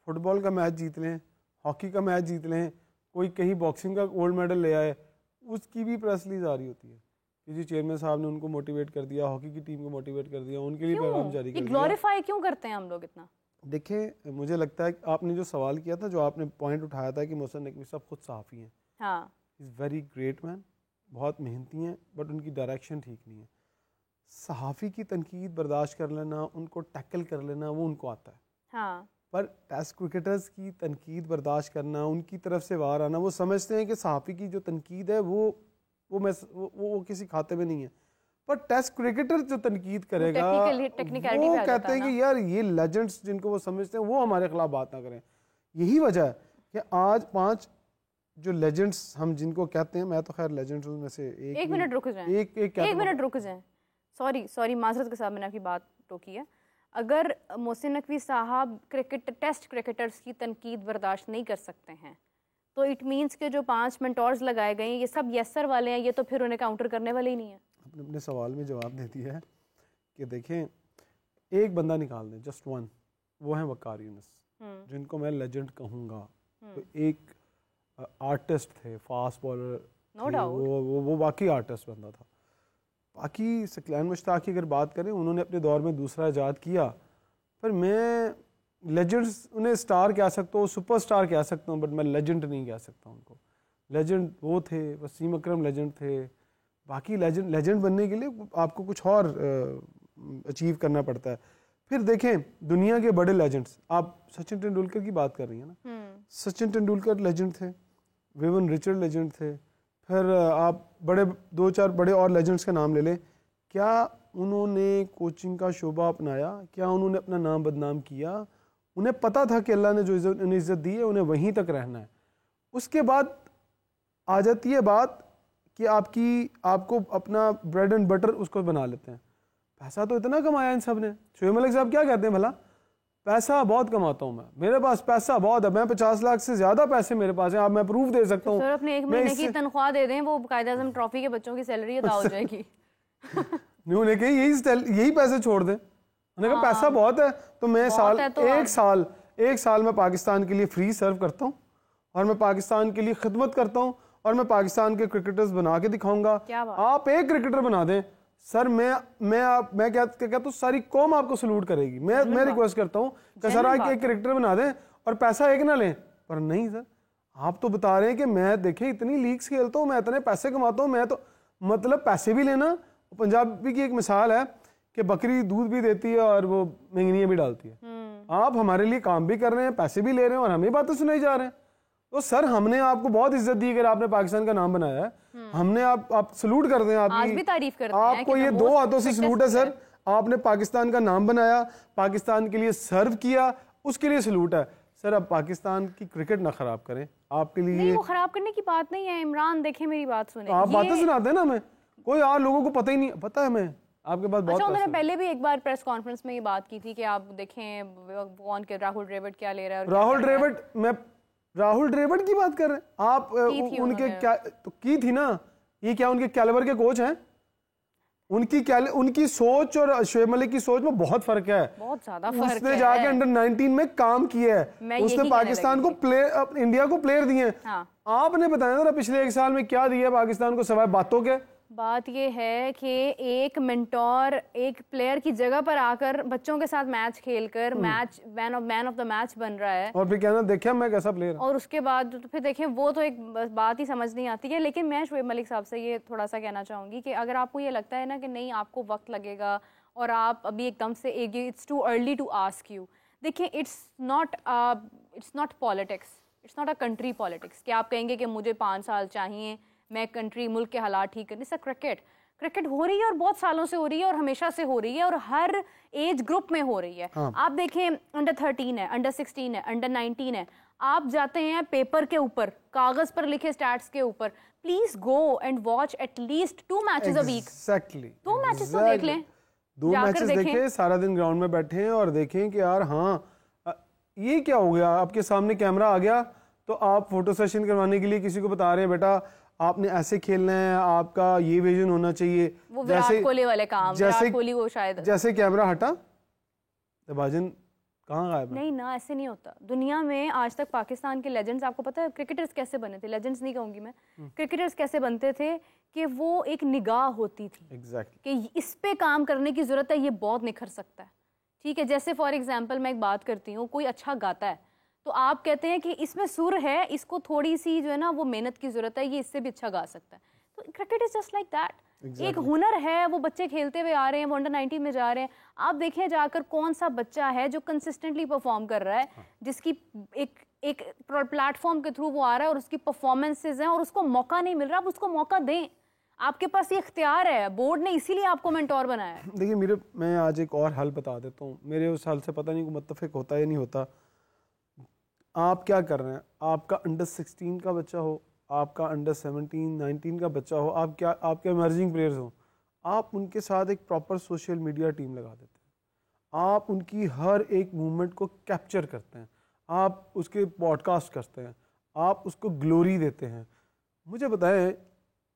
S2: फुटबॉल का मैच जीत लें, हॉकी का मैच जीत लें, कोई कहीं बॉक्सिंग का गोल्ड मेडल ले आए, उसकी भी प्रेस रिलीज आ रही होती है कि जी चेयरमैन साहब ने उनको मोटिवेट कर दिया, हॉकी की टीम को मोटिवेट कर दिया, उनके लिए पैगाम जारी कर दिया।
S1: ग्लोरीफाई क्यों करते हैं हम लोग इतना?
S2: देखिए मुझे लगता है कि आपने जो सवाल किया था, जो आपने पॉइंट उठाया था कि मोहसिन नकवी साहब खुद सहाफ़ी हैं,
S1: हाँ,
S2: इज़ वेरी ग्रेट मैन, बहुत मेहनती हैं, बट उनकी डायरेक्शन ठीक नहीं है। सहाफ़ी की तनकीद बर्दाश्त कर लेना, उनको टैकल कर लेना, वो उनको आता है।
S1: हाँ,
S2: पर टेस्ट क्रिकेटर्स की तनकीद बर्दाश्त करना, उनकी तरफ से वार आना, वो समझते हैं कि सहाफ़ी की जो तनकीद है वो किसी खाते में नहीं है। पर टेस्ट क्रिकेटर जो तनकीद करेगा वो कहते हैं कि यार ये लेजेंड्स जिनको वो समझते हैं वो हमारे खिलाफ बात ना करें। यही वजह है कि आज 5 जो लेजेंड्स हम जिनको कहते हैं, मैं तो खैर लेजेंड्स में से एक
S1: मिनट रुक जाएं, एक मिनट रुक जाएं, सॉरी माजरत के साथ मैंने आपकी बात टोकी है। अगर मोहसिन नकवी साहब टेस्ट क्रिकेटर्स की तनकीद बर्दाश्त नहीं कर सकते हैं तो इट मीन्स के जो 5 मेंटोर्स लगाए गए हैं ये सब यस्सर वाले हैं, ये तो फिर उन्हें काउंटर करने वाले ही नहीं है।
S2: आपने अपने सवाल में जवाब दे दिया है कि देखें एक बंदा निकाल दें, जस्ट वन, वो है वकार यूनुस, जिनको मैं लेजेंड कहूँगा। तो एक आर्टिस्ट थे, फास्ट बॉलर,
S1: नो डाउट
S2: वो वाकई आर्टिस्ट बंदा था। बाकी सकलैन मुश्ताक की अगर बात करें, उन्होंने अपने दौर में दूसरा इजाद किया, पर मैं लेजेंड्स उन्हें स्टार कह सकता हूँ, सुपर स्टार कह सकता हूँ, बट मैं लेजेंड नहीं कह सकता उनको। लेजेंड वो थे, वसीम अकरम लेजेंड थे। बाकी लेजेंड बनने के लिए आपको कुछ और अचीव करना पड़ता है। फिर देखें दुनिया के बड़े लेजेंड्स, आप सचिन तेंदुलकर की बात कर रही हैं ना, सचिन तेंदुलकर लेजेंड थे, विवन रिचर्ड लेजेंड थे, फिर आप बड़े 2-4 बड़े और लेजेंड्स का नाम ले लें। क्या उन्होंने कोचिंग का शोबा अपनाया? क्या उन्होंने अपना नाम बदनाम किया? उन्हें पता था कि अल्लाह ने जो उन्हें इज़्ज़त दी है उन्हें वहीं तक रहना है। उसके बाद आ जाती है बात कि आपको अपना ब्रेड एंड बटर उसको बना लेते हैं। पैसा तो इतना कमाया इन सब ने। शोएब मलिक साहब क्या कहते हैं भला? पैसा बहुत कमाता हूँ मैं, मेरे पास पैसा बहुत है, मैं 50 लाख से ज्यादा पैसे मेरे पास हैं, आप मैं प्रूफ दे सकता हूँ।
S1: सर अपने 1 महीने की तनख्वाह दे दें, वो कायदे-आज़म ट्रॉफी के बच्चों की सैलरी अदा हो जाएगी।
S2: उन्हें कही यही पैसे छोड़ दें। उन्होंने कहा पैसा बहुत है तो मैं एक साल मैं पाकिस्तान के लिए फ्री सर्व करता हूँ और मैं पाकिस्तान के लिए खिदमत करता हूँ और मैं पाकिस्तान के क्रिकेटर्स बना के दिखाऊंगा। आप एक क्रिकेटर बना दें सर, मैं क्या तो सारी कौम आपको सलूट करेगी। मैं रिक्वेस्ट करता हूँ कि सर आप एक क्रिकेटर बना दें और पैसा एक ना लें। पर नहीं सर, आप तो बता रहे हैं कि मैं देखें इतनी लीग्स खेलता हूँ, मैं इतने पैसे कमाता हूँ, मैं तो मतलब पैसे भी लेना। पंजाबी की एक मिसाल है कि बकरी दूध भी देती है और वो मेंगनियाँ भी डालती है। आप हमारे लिए काम भी कर रहे हैं, पैसे भी ले रहे हैं और हमें बातें सुनाई जा रहे हैं। तो सर हमने आपको बहुत इज्जत दी अगर आपने पाकिस्तान का नाम बनाया है। हमने आप सलूट करते हैं,
S1: आज भी तारीफ करते हैं
S2: आपको ये 2 हाथों से सलूट है सर। आपने पाकिस्तान का नाम बनाया, पाकिस्तान के लिए सर्व किया, उसके लिए सलूट है सर। अब पाकिस्तान की क्रिकेट ना खराब करें आपके लिए।
S1: नहीं, वो खराब करने की बात नहीं है इमरान, देखें मेरी बात सुने।
S2: आप बातें सुनाते हैं ना, हमें कोई और लोगों को पता ही नहीं। पता है हमें आपके पास बहुत।
S1: अच्छा, उन्होंने पहले भी एक बार प्रेस कॉन्फ्रेंस में ये बात की थी कि आप देखें कौन के राहुल द्रविड़ क्या ले रहा है। राहुल द्रविड़ की बात कर रहे हैं आप? उनके क्या तो की थी ना, ये क्या उनके कैलिबर के कोच हैं? उनकी सोच और शोएब मलिक की सोच में बहुत फर्क है, बहुत ज्यादा फर्क है।
S2: उसने जाके अंडर 19 में काम किया है, उसने पाकिस्तान को इंडिया को प्लेयर दिए हैं। हाँ। आपने बताया ना पिछले 1 साल में क्या दिया पाकिस्तान को सिवाय बातों के?
S1: बात ये है कि एक मेंटोर एक प्लेयर की जगह पर आकर बच्चों के साथ मैच खेलकर मैन ऑफ द मैच बन रहा है,
S2: और फिर कहना देखिए मैं कैसा प्लेयर हूं।
S1: और उसके बाद तो फिर देखें वो तो एक बात ही समझ नहीं आती है। लेकिन मैं शोएब मलिक साहब से ये थोड़ा सा कहना चाहूँगी कि अगर आपको ये लगता है ना कि नहीं आपको वक्त लगेगा और आप अभी एकदम से it's too early to ask you. देखिए, it's not politics, it's not a country politics कि आप कहेंगे कि मुझे 5 साल चाहिए, मैं कंट्री मुल्क के हालात ठीक करने से। क्रिकेट हो रही है और बहुत सालों से हो रही है और हमेशा से हो रही है और हर एज ग्रुप में हो रही है।
S2: हाँ।
S1: आप देखें, अंडर 13 है, अंडर 16 है, अंडर 19 है, आप जाते हैं पेपर के ऊपर, कागज पर लिखे स्टैट्स के ऊपर, please go and watch at least 2 matches a week.
S2: Exactly
S1: 2 matches तो देख लें,
S2: 2
S1: जाकर
S2: मैचेस
S1: देखें।
S2: देखें, सारा दिन ग्राउंड में बैठे हैं और देखें कि यार ये क्या हो गया, आपके सामने कैमरा आ गया तो आप फोटो सेशन करवाने के लिए किसी को बता रहे हैं बेटा आपने ऐसे खेलना है, आपका ये विजन होना चाहिए।
S1: वो विराट कोहली वाले काम, विराट कोहली को शायद
S2: जैसे कैमरा हटा तबाजन कहाँ गायब है?
S1: नहीं ना, ऐसे नहीं होता। दुनिया में आज तक पाकिस्तान के लेजेंड्स, आपको पता है क्रिकेटर्स कैसे बने थे? लेजेंड्स नहीं कहूंगी मैं, क्रिकेटर्स कैसे बनते थे कि वो एक निगाह होती थी
S2: एग्जैक्टली
S1: कि इस पे काम करने की जरूरत है, ये बहुत निखर सकता है। ठीक है, जैसे फॉर एग्जाम्पल मैं एक बात करती हूँ, कोई अच्छा गाता है तो आप कहते हैं कि इसमें सुर है, इसको थोड़ी सी जो है ना वो मेहनत की जरूरत है, ये इससे भी अच्छा गा सकता है। तो cricket is just like that. एक हुनर है, वो बच्चे खेलते हुए आ रहे हैं, वो अंडर 19 में जा रहे हैं। आप देखें जाकर कौन सा बच्चा है जो कंसिस्टेंटली परफॉर्म कर रहा है, जिसकी एक प्लेटफॉर्म के थ्रू वो आ रहा है और उसकी परफॉर्मेंसेज हैं और उसको मौका नहीं मिल रहा, आप उसको मौका दें। आपके पास ये इख्तियार है, बोर्ड ने इसीलिए आपको मेंटोर बनाया है।
S2: देखिए मैं आज एक और हल बता देता हूँ, मेरे उस हल से पता नहीं को मुत्तफिक होता या नहीं होता। आप क्या कर रहे हैं, आपका अंडर 16 का बच्चा हो, आपका अंडर 17 19 का बच्चा हो, आपके इमर्जिंग प्लेयर्स हो, आप उनके साथ एक प्रॉपर सोशल मीडिया टीम लगा देते हैं, आप उनकी हर एक मूवमेंट को कैप्चर करते हैं, आप उसके पॉडकास्ट करते हैं, आप उसको ग्लोरी देते हैं। मुझे बताएं,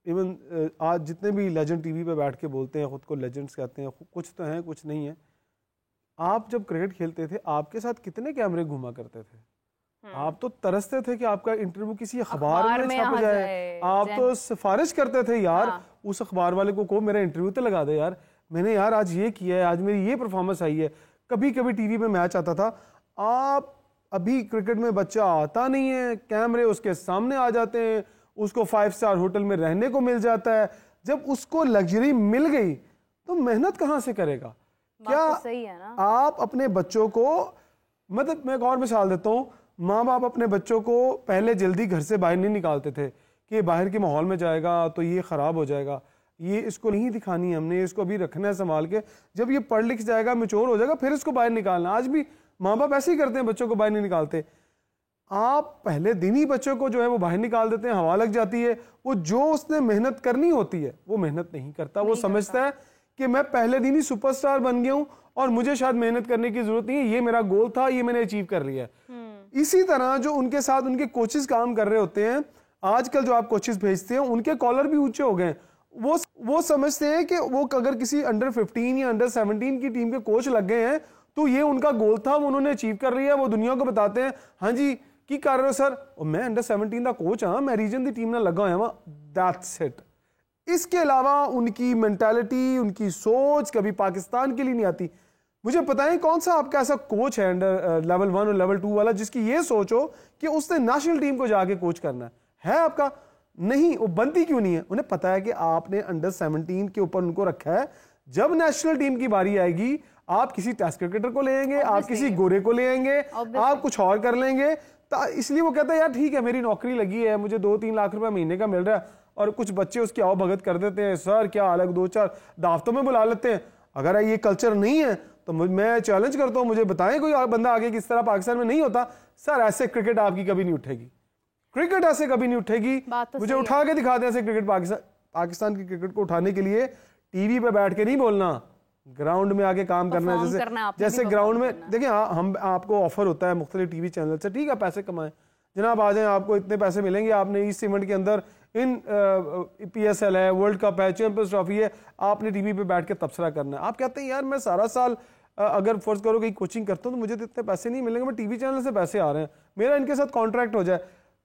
S2: इवन आज जितने भी लेजेंड टीवी पे बैठ के बोलते हैं, ख़ुद को लेजेंड्स कहते हैं, कुछ तो हैं कुछ नहीं है। आप जब क्रिकेट खेलते थे आपके साथ कितने कैमरे घुमा करते थे? आप तो तरसते थे कि आपका इंटरव्यू किसी अखबार में छप जाए, आप तो सिफारिश करते थे यार उस अखबार वाले को मेरा इंटरव्यू तो लगा दे यार, मैंने यार आज ये किया है, आज मेरी ये परफॉर्मेंस आई है। कभी कभी टीवी में मैच आता था, आप अभी क्रिकेट में बच्चा आता नहीं है, कैमरे उसके सामने आ जाते हैं, उसको 5 स्टार होटल में रहने को मिल जाता है। जब उसको लग्जरी मिल गई तो मेहनत कहाँ से करेगा? क्या
S1: तो सही है ना? आप
S2: अपने बच्चों को, मतलब मैं एक और मिसाल देता हूँ, माँ बाप अपने बच्चों को पहले जल्दी घर से बाहर नहीं निकालते थे कि बाहर के माहौल में जाएगा तो ये ख़राब हो जाएगा, ये इसको नहीं दिखानी है हमने, इसको अभी रखना है संभाल के, जब ये पढ़ लिख जाएगा मैच्योर हो जाएगा फिर इसको बाहर निकालना। आज भी माँ बाप ऐसे ही करते हैं, बच्चों को बाहर नहीं निकालते। आप पहले दिन ही बच्चों को जो है वो बाहर निकाल देते हैं, हवा लग जाती है, वो जो उसने मेहनत करनी होती है वो मेहनत नहीं करता। वो समझता है कि मैं पहले दिन ही सुपरस्टार बन गया हूँ और मुझे शायद मेहनत करने की जरूरत नहीं है, ये मेरा गोल था, ये मैंने अचीव कर लिया। इसी तरह जो उनके साथ उनके कोचेस काम कर रहे होते हैं, आजकल जो आप कोचेस भेजते हैं उनके कॉलर भी ऊंचे हो गए। वो समझते हैं कि वो अगर किसी अंडर 15 या अंडर 17 की टीम के कोच लग गए हैं तो ये उनका गोल था, वो उन्होंने अचीव कर लिया। वो दुनिया को बताते हैं, हाँ जी की कर रहे हो सर, और मैं अंडर 17 का कोच हाँ, मैं रीजन की टीम में लगा हुआ, दैट्स इट। इसके अलावा उनकी मेंटालिटी, उनकी सोच कभी पाकिस्तान के लिए नहीं आती। मुझे बताएं कौन सा आपका ऐसा कोच है अंडर लेवल 1 और लेवल 2 वाला जिसकी ये सोच हो कि उसने नेशनल टीम को जाके कोच करना है आपका? नहीं, वो बनती क्यों नहीं है? उन्हें पता है कि आपने अंडर 17 के ऊपर उनको रखा है, जब नेशनल टीम की बारी आएगी आप किसी टेस्ट क्रिकेटर को ले आएंगे, आप किसी गोरे को ले आएंगे, आप कुछ और कर लेंगे। तो इसलिए वो कहता है यार ठीक है मेरी नौकरी लगी है, मुझे 2-3 लाख रुपए महीने का मिल रहा है, और कुछ बच्चे उसकी आओ भगत कर देते हैं, सर क्या अलग 2-4 दावतों में बुला लेते हैं। अगर ये कल्चर नहीं है तो मैं चैलेंज करता हूं, मुझे बताएं कोई बंदा आगे किस तरह पाकिस्तान में नहीं होता। सर ऐसे क्रिकेट आपकी कभी नहीं उठेगी, क्रिकेट ऐसे कभी नहीं उठेगी। तो मुझे उठा के दिखा दें ऐसे क्रिकेट। पाकिस्तान की क्रिकेट को उठाने के लिए टीवी पे बैठ के नहीं बोलना, ग्राउंड में आके काम करना है। जैसे ग्राउंड में देखिए, हम आपको ऑफर होता है मुख्तलिफ टीवी चैनल से, ठीक है पैसे कमाएं जनाब, आ जाएं, आपको इतने पैसे मिलेंगे, आपने इस इवेंट के अंदर इन PSL है, वर्ल्ड कप है, चैंपियंस ट्रॉफी है, आपने टीवी पे बैठ के तबसरा करना है। आप कहते हैं यार मैं सारा साल अगर फर्ज करो कि कोचिंग करता हूँ तो मुझे तो इतने पैसे नहीं मिलेंगे, मैं टीवी चैनल से पैसे आ रहे हैं, मेरा इनके साथ कॉन्ट्रैक्ट हो जाए।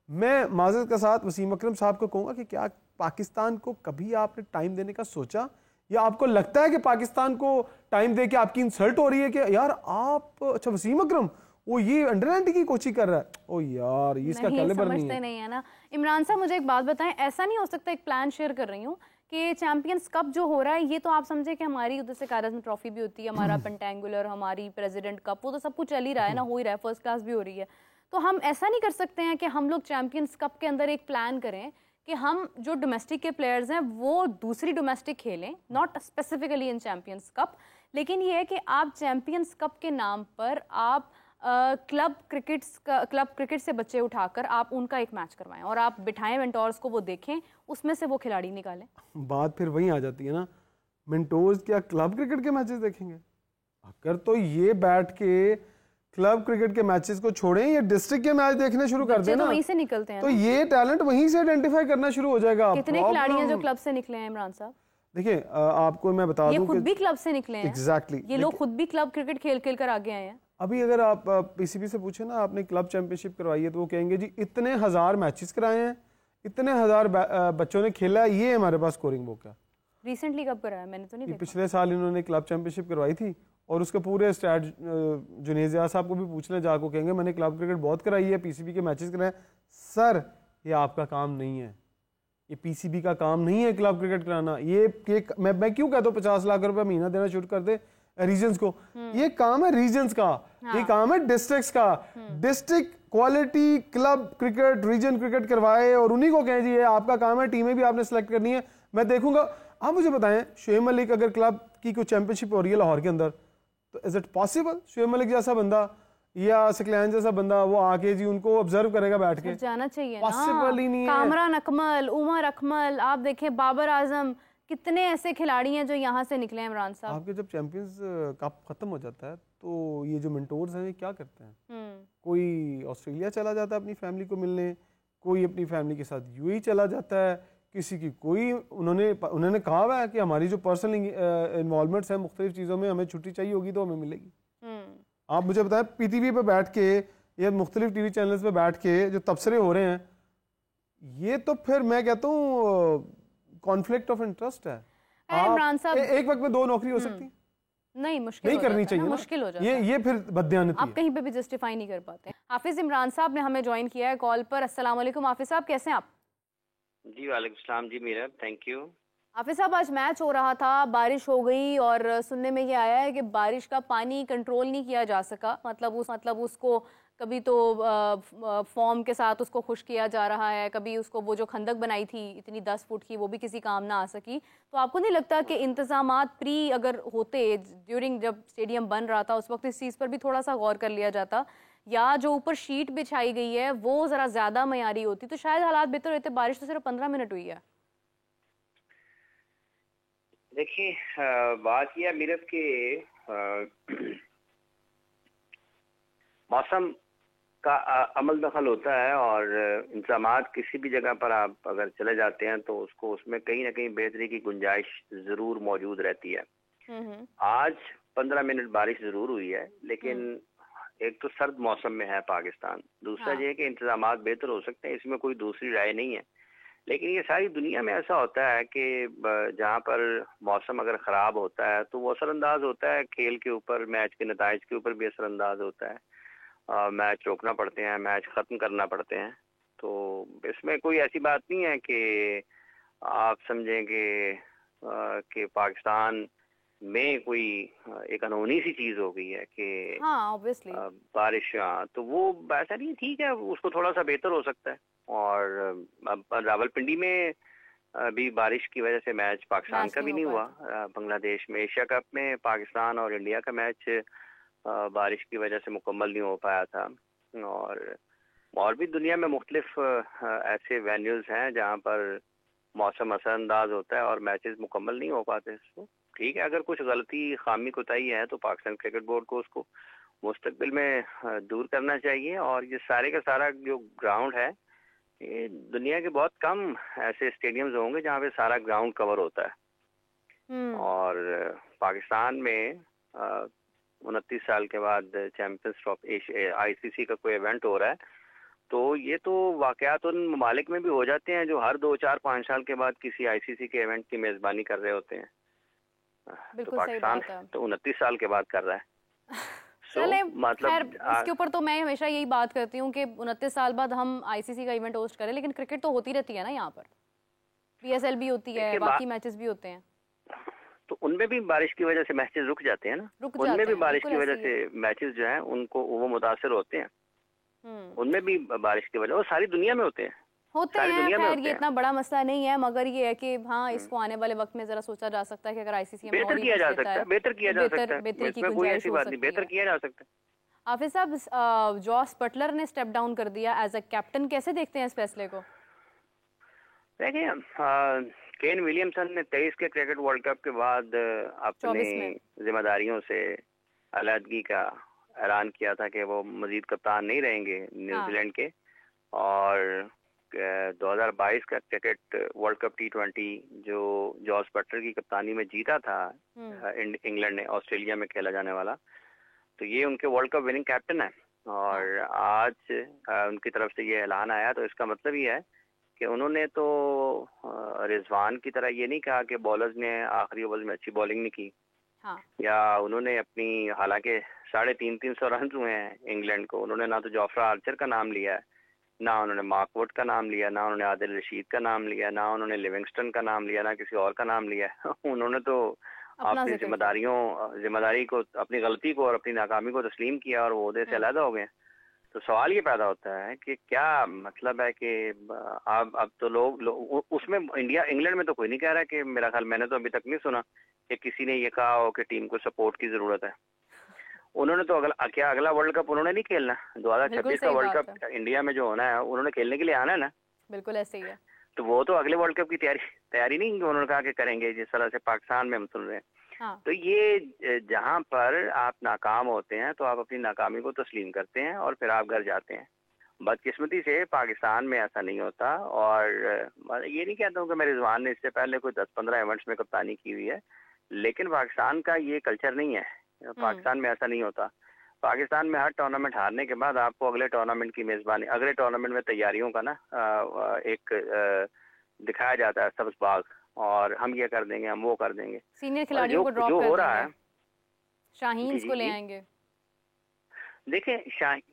S2: मैं माज़रत के साथ वसीम अकरम साहब को कहूँगा कि क्या पाकिस्तान को कभी आपने टाइम देने का सोचा, या आपको लगता है कि पाकिस्तान को टाइम दे के आपकी इंसल्ट हो रही है कि यार आप, अच्छा वसीम अकरम वो ये अंडर 19 की कोचिंग कर रहा है, ओ यार इसका कैलिबर नहीं है।
S1: नहीं है ना। इमरान साहब मुझे एक बात बताएं, ऐसा नहीं हो सकता, एक प्लान शेयर कर रही हूँ कि चैंपियंस कप जो हो रहा है ये तो आप समझे कि हमारी उधर से कागज में ट्रॉफी भी होती है, हमारा पेंटेंगुलर, हमारी प्रेसिडेंट कप, वो तो सब कुछ चल ही रहा है ना, हो ही रहा है, फर्स्ट क्लास भी हो रही है। तो हम ऐसा नहीं कर सकते हैं कि हम लोग चैंपियंस कप के अंदर एक प्लान करें कि हम जो डोमेस्टिक के प्लेयर्स हैं वो दूसरी डोमेस्टिक खेलें, not specifically in champions cup, लेकिन ये है कि आप चैंपियंस कप के नाम पर आप क्लब क्रिकेट से बच्चे उठाकर आप उनका एक मैच करवाएं और आप बिठाएं मेंटोर्स को, वो देखें, उसमें से वो खिलाड़ी निकालें।
S2: बात फिर वहीं आ जाती है ना, मेंटोर्स क्या क्लब क्रिकेट के मैचेस देखेंगे? अगर तो ये बैठ के क्लब क्रिकेट के मैचेस को छोड़ें, ये डिस्ट्रिक्ट के मैच देखने शुरू कर दें ना,
S1: तो वहीं से निकलते हैं
S2: तो ये टैलेंट वहीं से आइडेंटिफाई करना शुरू हो जाएगा।
S1: कितने खिलाड़ी हैं जो क्लब से निकले हैं इमरान साहब?
S2: देखिए आपको मैं बता दूं,
S1: ये खुद भी क्लब से निकले हैं।
S2: एग्जैक्टली,
S1: ये लोग खुद भी क्लब क्रिकेट खेल खेल कर आगे आए हैं।
S2: अभी अगर आप पीसीबी से पूछे ना आपने क्लब चैंपियनशिप करवाई है, तो वो कहेंगे जी इतने हजार मैचेस कराए हैं, इतने हजार बच्चों ने खेला है, ये हमारे पास स्कोरिंग बुक है।
S1: रिसेंटली कब कराया? मैंने तो नहीं देखा।
S2: पिछले साल इन्होंने क्लब चैंपियनशिप करवाई थी और उसके पूरे स्टैट जुनेजिया साहब को भी पूछ लें जाको, कहेंगे मैंने क्लब क्रिकेट बहुत कराई है, पीसीबी के मैचेस कराए। सर ये आपका काम नहीं है, ये पीसीबी का काम नहीं है क्लब क्रिकेट कराना। ये मैं क्यों कहता हूँ 50 लाख रुपए महीना देना शुरू कर दे रीजन्स को, ये काम है रीजन्स का, ये काम है डिस्ट्रिक्ट्स का। District quality club cricket, region cricket करवाए और उन्हीं को कहें जी ये आपका काम है, टीमें भी आपने सेलेक्ट करनी है, मैं देखूंगा। आप मुझे बताएं, शुएब मलिक अगर क्लब की कोई चैंपियनशिप हो रही है लाहौर के अंदर, तो is it possible Shoaib Malik जैसा बंदा या सकलैन जैसा बंदा वो आके जी उनको ऑब्जर्व करेगा बैठ के?
S1: जाना चाहिए,
S2: पॉसिबल ही नहीं है।
S1: कामरान अकमल, उमर अकमल, आप देखें बाबर आजम, कितने ऐसे खिलाड़ी हैं जो यहाँ से निकले हैं। इमरान साहब,
S2: आपके जब चैंपियंस कप खत्म हो जाता है तो ये जो मेंटोर्स हैं ये क्या करते हैं? कोई ऑस्ट्रेलिया चला जाता है अपनी फैमिली को मिलने, कोई अपनी फैमिली के साथ यूएई चला जाता है, किसी की कोई उन्होंने कहा हुआ है कि हमारी जो पर्सनल इन्वॉल्वमेंट्स हैं मुख्तलिफ चीज़ों में, हमें छुट्टी चाहिए होगी तो हमें मिलेगी। आप मुझे बताएं, पीटीवी पे बैठ के या मुख्तलिफ टीवी चैनल्स पे बैठ के जो तबसरे हो रहे हैं, ये तो फिर मैं कहता हूँ कॉन्फ्लिक्ट ऑफ इंटरेस्ट है।
S1: इमरान साहब,
S2: एक वक्त में 2 नौकरी हो सकती
S1: नहीं, मुश्किल
S2: नहीं करनी चाहिए,
S1: मुश्किल हो जाता है।
S2: ये फिर बददियानती
S1: आप कहीं पे भी जस्टिफाई नहीं कर पाते। हाफिज इमरान साहब ने हमें ज्वाइन किया है कॉल पर। अस्सलाम वालेकुम हाफिज साहब, कैसे हैं आप?
S3: जी वालेकुम सलाम जी मीरा, थैंक यू।
S1: हाफिज साहब, आज मैच हो रहा था, बारिश हो गई और सुनने में ये आया है कि बारिश का पानी कंट्रोल नहीं किया जा सका, मतलब उसको कभी तो फॉर्म के साथ उसको खुश किया जा रहा है, कभी उसको वो जो खंदक बनाई थी इतनी 10 फुट की वो भी किसी काम ना आ सकी। तो आपको नहीं लगता कि इंतजामात प्री अगर होते, ड्यूरिंग जब स्टेडियम बन रहा था उस वक्त इस चीज़ पर भी थोड़ा सा गौर कर लिया जाता, या जो ऊपर शीट बिछाई गई है वो ज़रा ज़्यादा मयारी होती तो शायद हालात बेहतर होते। बारिश तो सिर्फ 15 मिनट हुई है।
S3: देखिए बात यह मीरत के मौसम का अमल दखल होता है और इंतजामात किसी भी जगह पर आप अगर चले जाते हैं तो उसमें कहीं ना कहीं बेहतरी की गुंजाइश जरूर मौजूद रहती है। आज 15 मिनट बारिश जरूर हुई है, लेकिन एक तो सर्द मौसम में है पाकिस्तान, दूसरा ये है कि इंतजामात बेहतर हो सकते हैं, इसमें कोई दूसरी राय नहीं है। लेकिन ये सारी दुनिया में ऐसा होता है कि जहाँ पर मौसम अगर ख़राब होता है तो वो असरअंदाज होता है खेल के ऊपर, मैच के नताइज के ऊपर भी असरअंदाज होता है। मैच रोकना पड़ते हैं, मैच ख़त्म करना पड़ते हैं। तो इसमें कोई ऐसी बात नहीं है कि आप समझेंगे कि पाकिस्तान में कोई एक अनहोनी सी चीज़ हो गई है कि
S1: ऑब्वियसली
S3: बारिश, तो वो ऐसा नहीं, ठीक है, उसको थोड़ा सा बेहतर हो सकता है। और रावलपिंडी में भी बारिश की वजह से मैच पाकिस्तान का भी नहीं हुआ। बांग्लादेश में एशिया कप में पाकिस्तान और इंडिया का मैच बारिश की वजह से मुकम्मल नहीं हो पाया था। और भी दुनिया में मुख्तलिफ ऐसे वेन्यूज़ हैं जहाँ पर मौसम असरअंदाज होता है और मैचेस मुकम्मल नहीं हो पाते। ठीक है, अगर कुछ गलती खामी कोताही है तो पाकिस्तान क्रिकेट बोर्ड को उसको मुस्तकबिल में दूर करना चाहिए। और ये सारे का सारा जो ग्राउंड है, ये दुनिया के बहुत कम ऐसे स्टेडियम्स होंगे जहाँ पे सारा ग्राउंड कवर होता है। और पाकिस्तान में 29 साल के बाद चैंपियंस ट्रॉफी आईसीसी का कोई इवेंट हो रहा है, तो ये तो वाकयात उन ममालिक में भी हो जाते हैं जो हर 2, 4, 5 साल के बाद किसी आईसीसी के इवेंट की मेजबानी कर रहे होते हैं। तो पाकिस्तान तो 29 साल के बाद कर रहा है।
S1: चले,
S3: मतलब
S1: इसके ऊपर तो मैं हमेशा यही बात करती हूँ कि 29 साल बाद हम आईसीसी का इवेंट होस्ट करें, लेकिन क्रिकेट तो होती रहती है ना यहाँ पर। PSL भी होती है, बाकी मैचेस भी होते हैं,
S3: तो उनमें भी बारिश की वजह से मैचेस रुक जाते हैं ना, उनमें भी बारिश की वजह से मैचेस जो है उनको वो मुतासर होते हैं, उनमें भी बारिश की वजह, वो सारी दुनिया में होते हैं
S1: खैर ये इतना बड़ा मसला नहीं है, मगर ये है कि हाँ इसको आने वाले वक्त में जरा सोचा जा सकता है कि अगर ICC
S3: बेहतर किया जा सकता है, बेहतर किया जा सकता है,
S1: बेहतर की
S3: कोई ऐसी बात नहीं, बेहतर किया जा सकता है।
S1: हाफिज साहब, जॉस बटलर ने स्टेप डाउन कर दिया एज अ कैप्टन, कैसे देखते हैं इस फैसले को?
S3: देखिए, केन विलियमसन ने 23 के क्रिकेट वर्ल्ड कप के बाद अपनी जिम्मेदारियों से अलहदगी का ऐलान किया था कि वो मजीद कप्तान नहीं रहेंगे न्यूजीलैंड के, और 2022 का क्रिकेट वर्ल्ड कप T20 जो जॉस बटलर की कप्तानी में जीता था इंग्लैंड ने ऑस्ट्रेलिया में खेला जाने वाला, तो ये उनके वर्ल्ड कप विनिंग कैप्टन है। और आज उनकी तरफ से ये ऐलान आया, तो इसका मतलब ये है कि उन्होंने तो रिजवान की तरह ये नहीं कहा कि बॉलर्स ने आखिरी ओवर में अच्छी बॉलिंग नहीं की, या उन्होंने अपनी, हालांकि 350 रन हुए हैं इंग्लैंड को, उन्होंने ना तो जोफ्रा आर्चर का नाम लिया है, ना उन्होंने मार्क वुड का नाम लिया, ना उन्होंने आदिल रशीद का नाम लिया, ना उन्होंने लिविंगस्टन का नाम लिया, ना किसी और का नाम लिया उन्होंने तो अपनी जिम्मेदारी को, अपनी गलती को और अपनी नाकामी को तस्लीम किया और वो ओहदे से अलग हो गए। तो सवाल ये पैदा होता है कि क्या मतलब है कि अब तो लोग उसमें इंग्लैंड में तो कोई नहीं कह रहा कि, मेरा ख्याल मैंने तो अभी तक नहीं सुना कि किसी ने ये कहा हो कि टीम को सपोर्ट की जरूरत है। उन्होंने तो अगला वर्ल्ड कप उन्होंने नहीं खेलना, 2026 का वर्ल्ड कप इंडिया में जो होना है उन्होंने खेलने के लिए आना है ना।
S1: बिल्कुल ऐसे ही है।
S3: तो वो तो अगले वर्ल्ड कप की तैयारी नहीं, उन्होंने कहा कि करेंगे, जिस तरह से पाकिस्तान में हम सुन रहे हैं। हाँ। तो ये जहां पर आप नाकाम होते हैं तो आप अपनी नाकामी को तस्लीम करते हैं और फिर आप घर जाते हैं। बदकिस्मती से पाकिस्तान में ऐसा नहीं होता, और ये नहीं कहता हूँ कि मेरे रिजवान ने इससे पहले कोई 10-15 इवेंट्स में कप्तानी की हुई है, लेकिन पाकिस्तान का ये कल्चर नहीं है। पाकिस्तान में ऐसा नहीं होता। पाकिस्तान में हर टूर्नामेंट हारने के बाद आपको अगले टूर्नामेंट की मेजबानी, अगले टूर्नामेंट में तैयारियों का ना एक दिखाया जाता है सब्ज बाग, और हम ये कर देंगे, हम वो कर देंगे।
S1: सीनियर खिलाड़ियों को ड्रॉप
S3: जो हो रहा है,
S1: शाहीन को ले आएंगे।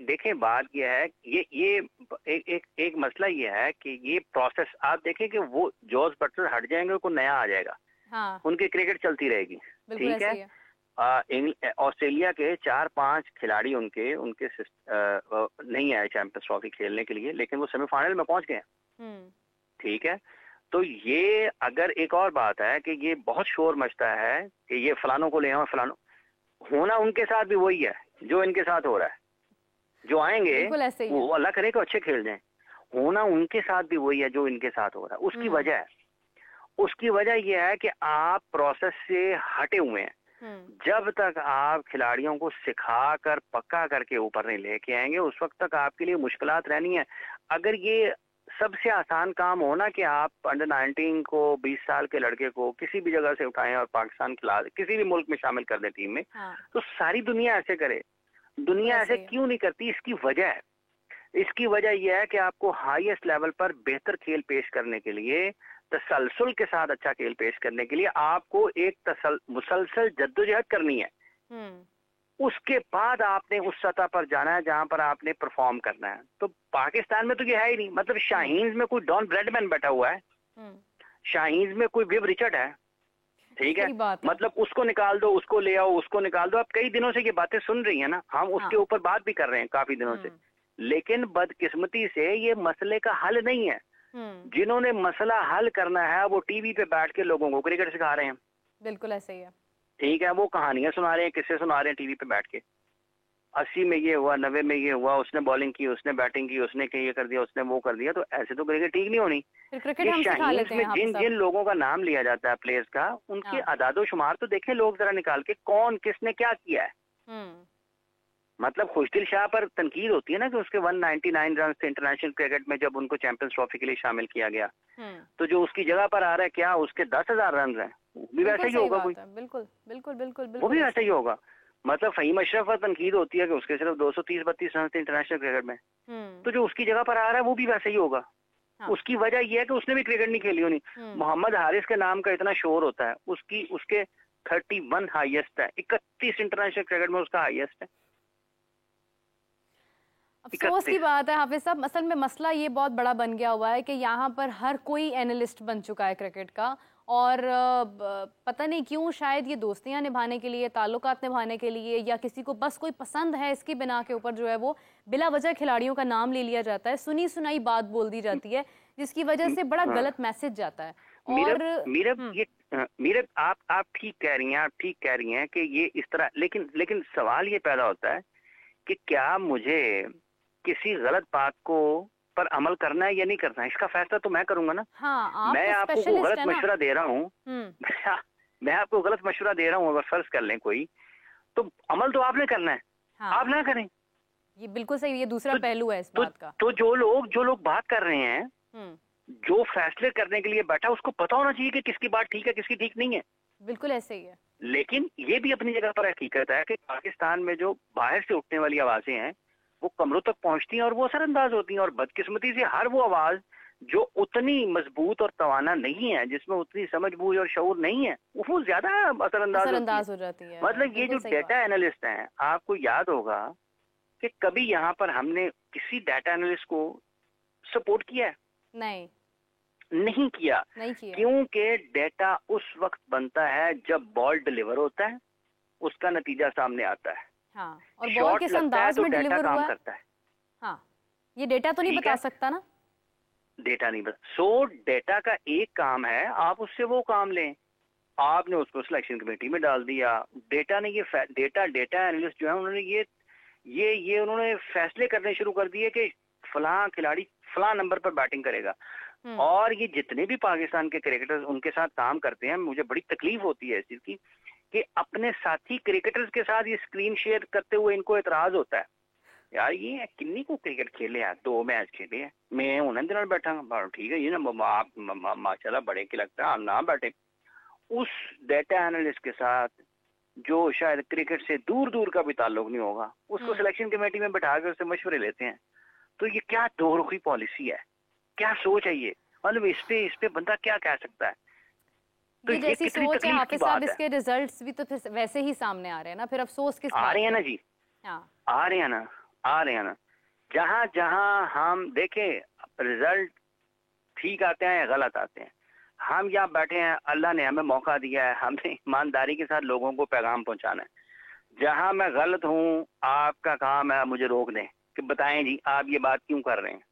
S3: देखें बात यह है, ये एक मसला ये है कि ये प्रोसेस आप देखें कि वो जॉस बटलर हट जाएंगे, कोई नया आ जाएगा। हाँ। उनकी क्रिकेट चलती रहेगी, ठीक है। ऑस्ट्रेलिया के 4-5 खिलाड़ी उनके नहीं आए चैंपियंस ट्रॉफी खेलने के लिए, लेकिन वो सेमीफाइनल में पहुंच गए, ठीक है। तो ये अगर एक और बात है कि ये बहुत शोर मचता है कि ये फलानों को ले आओ, फलानों, होना उनके साथ भी वही है जो इनके साथ हो रहा है। जो आएंगे वो अल्लाह करे को अच्छे खेल जाएं, होना उनके साथ भी वही है जो इनके साथ हो रहा है। उसकी वजह यह है कि आप प्रोसेस से हटे हुए हैं। जब तक आप खिलाड़ियों को सिखा कर पक्का करके ऊपर नहीं लेके आएंगे, उस वक्त तक आपके लिए मुश्किलात रहनी है। अगर ये सबसे आसान काम हो ना कि आप अंडर 19 को, 20 साल के लड़के को किसी भी जगह से उठाएं और पाकिस्तान खिला किसी भी मुल्क में शामिल कर दें टीम में, तो सारी दुनिया ऐसे करे। दुनिया ऐसे क्यों नहीं करती? इसकी वजह यह है कि आपको हाईएस्ट लेवल पर बेहतर खेल पेश करने के लिए, तसलसल के साथ अच्छा खेल पेश करने के लिए आपको एक मुसलसल जद्दोजहद करनी है। उसके बाद आपने उस सतह पर जाना है जहां पर आपने परफॉर्म करना है। तो पाकिस्तान में तो ये है ही नहीं। मतलब शाहीन में कोई डॉन ब्रेडमैन बैठा हुआ है, शाहीन में कोई विव रिचर्ड है, ठीक है। मतलब उसको निकाल दो, उसको ले आओ, उसको निकाल दो। आप कई दिनों से ये बातें सुन रही है ना, हम उसके ऊपर बात भी कर रहे हैं काफी दिनों से, लेकिन बदकिस्मती से ये मसले का हल नहीं है। जिन्होंने मसला हल करना है वो टीवी पे बैठ के लोगों को क्रिकेट सिखा रहे हैं।
S1: बिल्कुल ऐसे ही है, ठीक
S3: है। वो कहानियां सुना रहे हैं, किस्से सुना रहे हैं टीवी पे बैठ के। 80 में ये हुआ, 90 में ये हुआ, उसने बॉलिंग की, उसने बैटिंग की, उसने ये कर दिया, उसने वो कर दिया। तो ऐसे तो क्रिकेट ठीक नहीं होनी।
S1: क्रिकेट हम सिखा लेते हैं।
S3: जिन लोगों का नाम लिया जाता है प्लेयर्स का, उनके अदादो शुमार तो देखें लोग जरा निकाल के, कौन किसने क्या किया है। मतलब खुशदिल शाह पर तनकीद होती है ना कि उसके 199 रन थे इंटरनेशनल क्रिकेट में जब उनको चैंपियंस ट्रॉफी के लिए शामिल किया गया। तो जो उसकी जगह पर आ रहा है, क्या उसके 10,000 रन हैं? भी वैसा ही होगा कोई।
S1: बिल्कुल बिल्कुल बिल्कुल
S3: वो भी वैसा ही होगा। मतलब फहीम अशरफ पर तनकीद होती है कि उसके सिर्फ 230-32 रन थे इंटरनेशनल क्रिकेट में। तो जो उसकी जगह पर आ रहा है वो भी वैसा ही होगा। उसकी वजह यह है कि उसने भी क्रिकेट नहीं खेली होनी। मोहम्मद हारिस के नाम का इतना शोर होता है, उसके 31 हाईएस्ट है, 31 इंटरनेशनल क्रिकेट में उसका हाईएस्ट है।
S1: अफसोस की बात है हाफिज साहब, असल में मसला ये बहुत बड़ा बन गया हुआ है कि यहाँ पर हर कोई एनालिस्ट बन चुका है क्रिकेट का, और पता नहीं क्यों, शायद ये दोस्तियां निभाने के लिए, ताल्लुकात निभाने के लिए, या किसी को बस कोई पसंद है इसकी बिना के ऊपर जो है वो बिला वजह खिलाड़ियों का नाम ले लिया जाता है, सुनी सुनाई बात बोल दी जाती है, जिसकी वजह से बड़ा गलत मैसेज जाता है। और
S3: मीरब आप ठीक कह रही हैं, आप ठीक कह रही हैं कि ये इस तरह, लेकिन सवाल ये पैदा होता है कि क्या मुझे किसी गलत बात को पर अमल करना है या नहीं करना है, इसका फैसला तो मैं करूंगा ना।
S1: हाँ,
S3: मैं आपको गलत मशवरा दे रहा हूँ, मैं आपको गलत मशवरा दे रहा हूँ, अगर फर्ज कर लें कोई, तो अमल तो आपने करना है। हाँ। आप ना करें,
S1: ये बिल्कुल सही, ये दूसरा पहलू है इस बात का।
S3: तो जो लोग बात कर रहे हैं, जो फैसले करने के लिए बैठा, उसको पता होना चाहिए कि किसकी बात ठीक है, किसकी ठीक नहीं है।
S1: बिल्कुल ऐसे ही है।
S3: लेकिन ये भी अपनी जगह पर हकीकत है कि पाकिस्तान में जो बाहर से उठने वाली आवाजें हैं वो कमरों तक पहुंचती हैं और वो असरअंदाज होती हैं, और बदकिस्मती से हर वो आवाज जो उतनी मजबूत और तवाना नहीं है, जिसमें उतनी समझबूझ और शऊर नहीं है, वो ज्यादा असरअंदाज
S1: हो जाती है।
S3: मतलब ये जो डेटा एनालिस्ट हैं, आपको याद होगा कि कभी यहाँ पर हमने किसी डेटा एनालिस्ट को सपोर्ट किया है? नहीं किया। क्योंकि डेटा उस वक्त बनता है जब बॉल डिलीवर होता है, उसका नतीजा सामने आता है।
S1: हाँ, और बॉल किस अंदाज में डिलीवर हुआ
S3: करता है।
S1: हाँ, ये डेटा तो नहीं बता सकता ना,
S3: डेटा नहीं बता। सो डेटा का एक काम है, आप उससे वो काम लें, आपने उसको सिलेक्शन कमेटी में डाल दिया। डेटा ने ये डेटा एनालिस्ट जो है उन्होंने ये उन्होंने फैसले करने शुरू कर दिए कि फलां खिलाड़ी फलां नंबर पर बैटिंग करेगा। और ये जितने भी पाकिस्तान के क्रिकेटर्स उनके साथ काम करते हैं, मुझे बड़ी तकलीफ होती है इस चीज की कि अपने साथी क्रिकेटर्स के साथ ये स्क्रीन शेयर करते हुए इनको एतराज होता है, यार ये किन्नी को क्रिकेट खेले यार, 2 मैच खेले हैं, मैं उन्हें दिन बैठा, ठीक है ये ना आप माशाल्लाह बड़े के लगता है, आप ना बैठे। उस डेटा एनालिस्ट के साथ जो शायद क्रिकेट से दूर दूर का भी ताल्लुक नहीं होगा, उसको सिलेक्शन कमेटी में बैठा कर उससे मशवरे लेते हैं। तो ये क्या दोरुखी पॉलिसी है, क्या सोच है ये? मतलब इस पे बंदा क्या कह सकता है?
S1: तो ये जैसी सोच है हाफिज साहब, इसके रिजल्ट्स भी तो फिर वैसे ही सामने आ रहे हैं ना, फिर अफसोस किस बात
S3: आ रहे हैं ना जी।
S1: हाँ,
S3: आ रहे हैं ना। जहां हम देखें रिजल्ट ठीक आते हैं या गलत आते हैं, हम यहाँ बैठे हैं, अल्लाह ने हमें मौका दिया है, हमने ईमानदारी के साथ लोगों को पैगाम पहुंचाना है। जहां मैं गलत हूँ, आपका काम है मुझे रोक दें कि बताएं जी आप ये बात क्यों कर रहे हैं।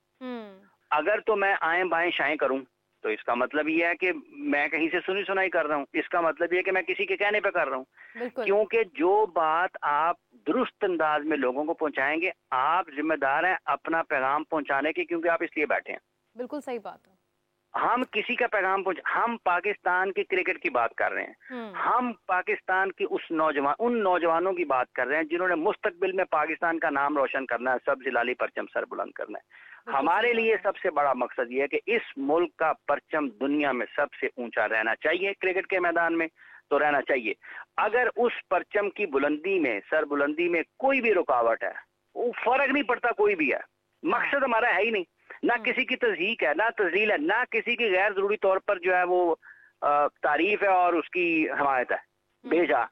S3: अगर तो मैं आए बाएं शाएं करूं तो इसका मतलब ये है कि मैं कहीं से सुनी सुनाई कर रहा हूं, इसका मतलब ये है कि मैं किसी के कहने पे कर रहा हूं। क्योंकि जो बात आप दुरुस्त अंदाज में लोगों को पहुंचाएंगे, आप जिम्मेदार हैं अपना पैगाम पहुंचाने के, क्योंकि आप इसलिए बैठे हैं।
S1: बिल्कुल सही बात है।
S3: हम किसी का पैगाम हम पाकिस्तान की क्रिकेट की बात कर रहे हैं, हम पाकिस्तान की उन नौजवानों की बात कर रहे हैं जिन्होंने मुस्तकबिल में पाकिस्तान का नाम रोशन करना है, सब्ज़ लाली परचम सर बुलंद करना है। हमारे लिए सबसे बड़ा मकसद ये है कि इस मुल्क का परचम दुनिया में सबसे ऊंचा रहना चाहिए, क्रिकेट के मैदान में तो रहना चाहिए। अगर उस परचम की बुलंदी में, सर बुलंदी में कोई भी रुकावट है, वो फर्क नहीं पड़ता कोई भी है, मकसद हमारा है ही नहीं, ना किसी की तज़हीक है, ना तज़लील है, ना किसी की गैर जरूरी तौर पर जो है वो तारीफ है और उसकी हमायत है। बेजा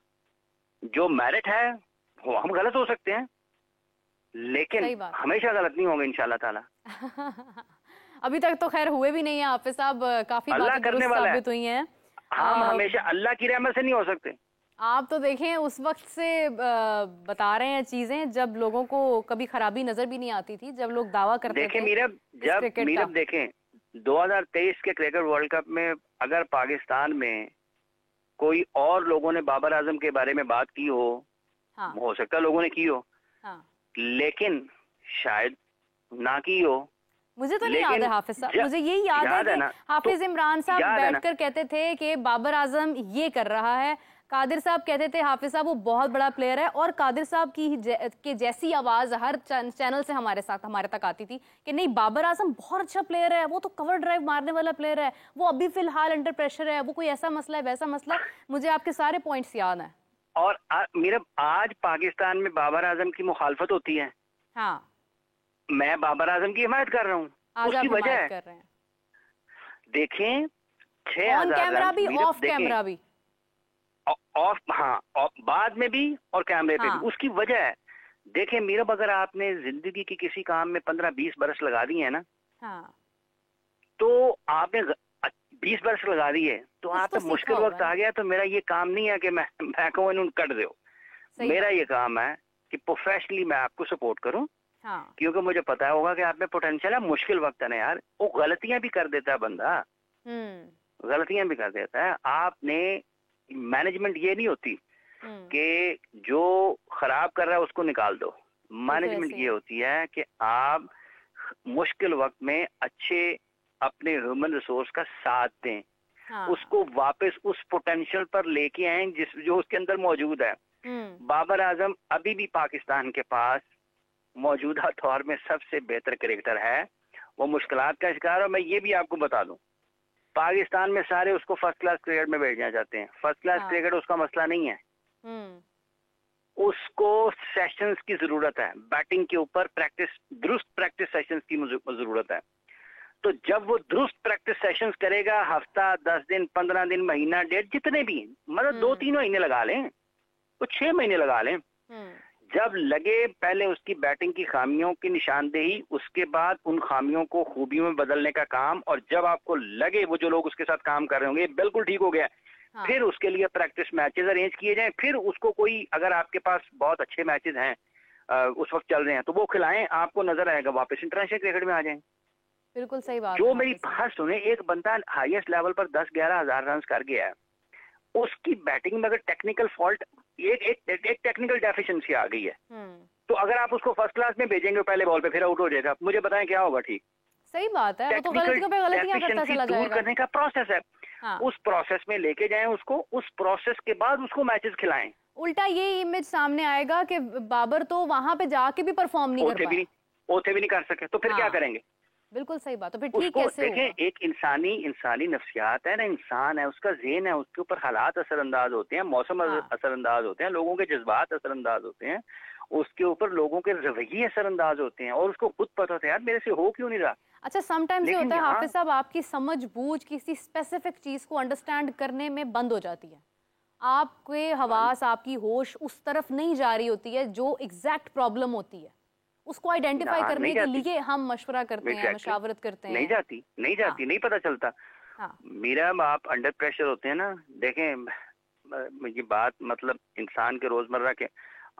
S3: जो मेरिट है वो हम गलत हो सकते हैं, लेकिन हमेशा गलत नहीं होंगे इंशाल्लाह ताला।
S1: अभी तक तो खैर हुए भी नहीं है हाफिज साहब, काफी
S3: अल्लाह करने वाला
S1: साबित हुई हैं।
S3: हम हमेशा अल्लाह की रहमत से नहीं हो सकते।
S1: आप तो देखें उस वक्त से बता रहे हैं चीजें जब लोगों को कभी खराबी नजर भी नहीं आती थी, जब लोग दावा करते थे।
S3: मीरब देखें 2023 के क्रिकेट वर्ल्ड कप में अगर पाकिस्तान में कोई और लोगों ने बाबर आजम के बारे में बात की हो सकता है लोगों ने की हो, लेकिन शायद ना की हो।
S1: मुझे तो नहीं याद है हाफिज साहब, मुझे यही याद है कि हाफिज इमरान साहब बैठकर कहते थे कि बाबर आजम ये कर रहा है, कादिर साहब कहते थे हाफिज साहब वो बहुत बड़ा प्लेयर है, और कादिर साहब की जैसी आवाज हर चैनल से हमारे तक आती थी कि नहीं बाबर आजम बहुत अच्छा प्लेयर है, वो तो कवर ड्राइव मारने वाला प्लेयर है, वो अभी फिलहाल अंडर प्रेशर है, वो कोई ऐसा मसला है वैसा मसला। मुझे आपके सारे पॉइंट्स याद हैं।
S3: और मेरा आज पाकिस्तान में बाबर आजम की मुखालफत होती है।
S1: हाँ,
S3: मैं बाबर आजम की हिमायत कर रहा हूँ, उसकी वजह है
S1: कर रहे हैं।
S3: देखें 6000
S1: ऑन कैमरा भी ऑफ कैमरा भी,
S3: ऑफ हाँ बाद में भी और कैमरे पे भी, उसकी वजह है देखिए मीरब, अगर आपने जिंदगी की किसी काम में 15-20 बरस लगा दिए हैं ना,
S1: हाँ,
S3: तो आपने 20 बरस लगा दिए, तो
S1: कुछ
S3: आप
S1: तो
S3: पे
S1: सीखा
S3: मुश्किल
S1: होगा
S3: वक्त आ
S1: ना।
S3: गया, तो मेरा ये काम नहीं है कि मैं कहूँ इन्होंने कट दो।
S1: सही
S3: मेरा
S1: बात
S3: ये
S1: है।
S3: काम है कि प्रोफेशनली मैं आपको सपोर्ट करूं,
S1: हाँ।
S3: क्योंकि मुझे पता होगा कि आप में पोटेंशियल है। मुश्किल वक्त है ना यार, वो गलतियां भी कर देता है बंदा, गलतियां भी कर देता है। आपने मैनेजमेंट ये नहीं होती
S1: हम्म।
S3: कि जो खराब कर रहा है उसको निकाल दो।
S1: बिल्कुल
S3: मैनेजमेंट
S1: ऐसे ही
S3: ये
S1: है।
S3: होती है कि आप मुश्किल वक्त में अच्छे अपने ह्यूमन रिसोर्स का साथ दें,
S1: हाँ।
S3: उसको वापस उस पोटेंशियल पर लेके आए जिस जो उसके अंदर मौजूद है।
S1: हम्म।
S3: बाबर आजम अभी भी पाकिस्तान के पास मौजूदा दौर में सबसे बेहतर क्रिकेटर है। वो मुश्किलात का शिकार है। मैं ये भी आपको बता दूं, पाकिस्तान में सारे उसको फर्स्ट क्लास क्रिकेट में भेजना चाहते हैं। फर्स्ट क्लास
S1: हाँ।
S3: क्रिकेट उसका मसला नहीं है, उसको सेशंस की जरूरत है। बैटिंग के ऊपर प्रैक्टिस, दुरुस्त प्रैक्टिस सेशंस की जरूरत है। तो जब वो दुरुस्त प्रैक्टिस सेशंस करेगा, हफ्ता, 10 दिन, 15 दिन, महीना, डेढ़, जितने भी, मतलब 2-3 महीने लगा लें, वो 6 महीने लगा लें, जब लगे पहले उसकी बैटिंग की खामियों की निशानदेही, उसके बाद उन खामियों को खूबियों में बदलने का काम, और जब आपको लगे वो जो लोग उसके साथ काम कर रहे होंगे बिल्कुल ठीक हो गया,
S1: हाँ।
S3: फिर उसके लिए प्रैक्टिस मैचेस अरेंज किए जाएं। फिर उसको कोई, अगर आपके पास बहुत अच्छे मैचेस हैं उस वक्त चल रहे हैं, तो वो खिलाएं, आपको नजर आएगा, वापस इंटरनेशनल क्रिकेट में आ जाएं।
S1: बिल्कुल सही बात
S3: जो
S1: है
S3: मेरी
S1: हाफिज साहब।
S3: बात सुने, एक बंदा हाईएस्ट लेवल पर 10-11 हजार रन कर गया है, उसकी बैटिंग में अगर टेक्निकल फॉल्ट, एक टेक्निकल डेफिशिएंसी आ गई है, तो अगर आप उसको फर्स्ट क्लास में भेजेंगे पहले बॉल पे, फिर आउट हो जाएगा। मुझे बताएं क्या होगा? ठीक,
S1: सही बात है, वो तो
S3: टेक्निकल
S1: गलतियों पे गलतियां करता
S3: डेफिशिएंसी
S1: चला
S3: दूर
S1: जाएगा।
S3: करने का प्रोसेस है।
S1: हाँ।
S3: उस प्रोसेस में लेके जाएं उसको, उस प्रोसेस के बाद उसको मैचेस खिलाएं।
S1: उल्टा ये इमेज सामने आएगा कि बाबर तो वहां पे जाके भी परफॉर्म नहीं कर पाया।
S3: ओथे भी नहीं कर सके, तो फिर क्या करेंगे?
S1: बिल्कुल सही बात। तो फिर ठीक
S3: उसको
S1: कैसे
S3: देखें,
S1: होगा?
S3: एक इंसानी नफ्सियात है ना, इंसान है, उसका ज़हन है, उसके ऊपर हालात असरअंदाज होते हैं, मौसम असरअंदाज होते हैं, लोगों के जज्बात असरअंदाज होते हैं, उसके ऊपर लोगों के रवैये असरअंदाज होते हैं, और उसको खुद पता था यार मेरे से हो क्यों नहीं रहा।
S1: अच्छा, समटाइम्स ये
S3: लेकिन
S1: होता है
S3: यहाँ
S1: हाफिज साहब, आपकी समझ बूझ किसी स्पेसिफिक चीज को अंडरस्टैंड करने में बंद हो जाती है। आपके हवास, आपकी होश उस तरफ नहीं जा रही होती है जो एग्जैक्ट प्रॉब्लम होती है। उसको आइडेंटिफाई करने के लिए हम मशवरा करते हैं, मशावरत करते हैं।
S3: नहीं जाती, नहीं पता चलता।
S1: हाँ।
S3: मेरा, आप अंडर प्रेशर होते हैं ना, देखें ये बात, मतलब इंसान के रोजमर्रा के,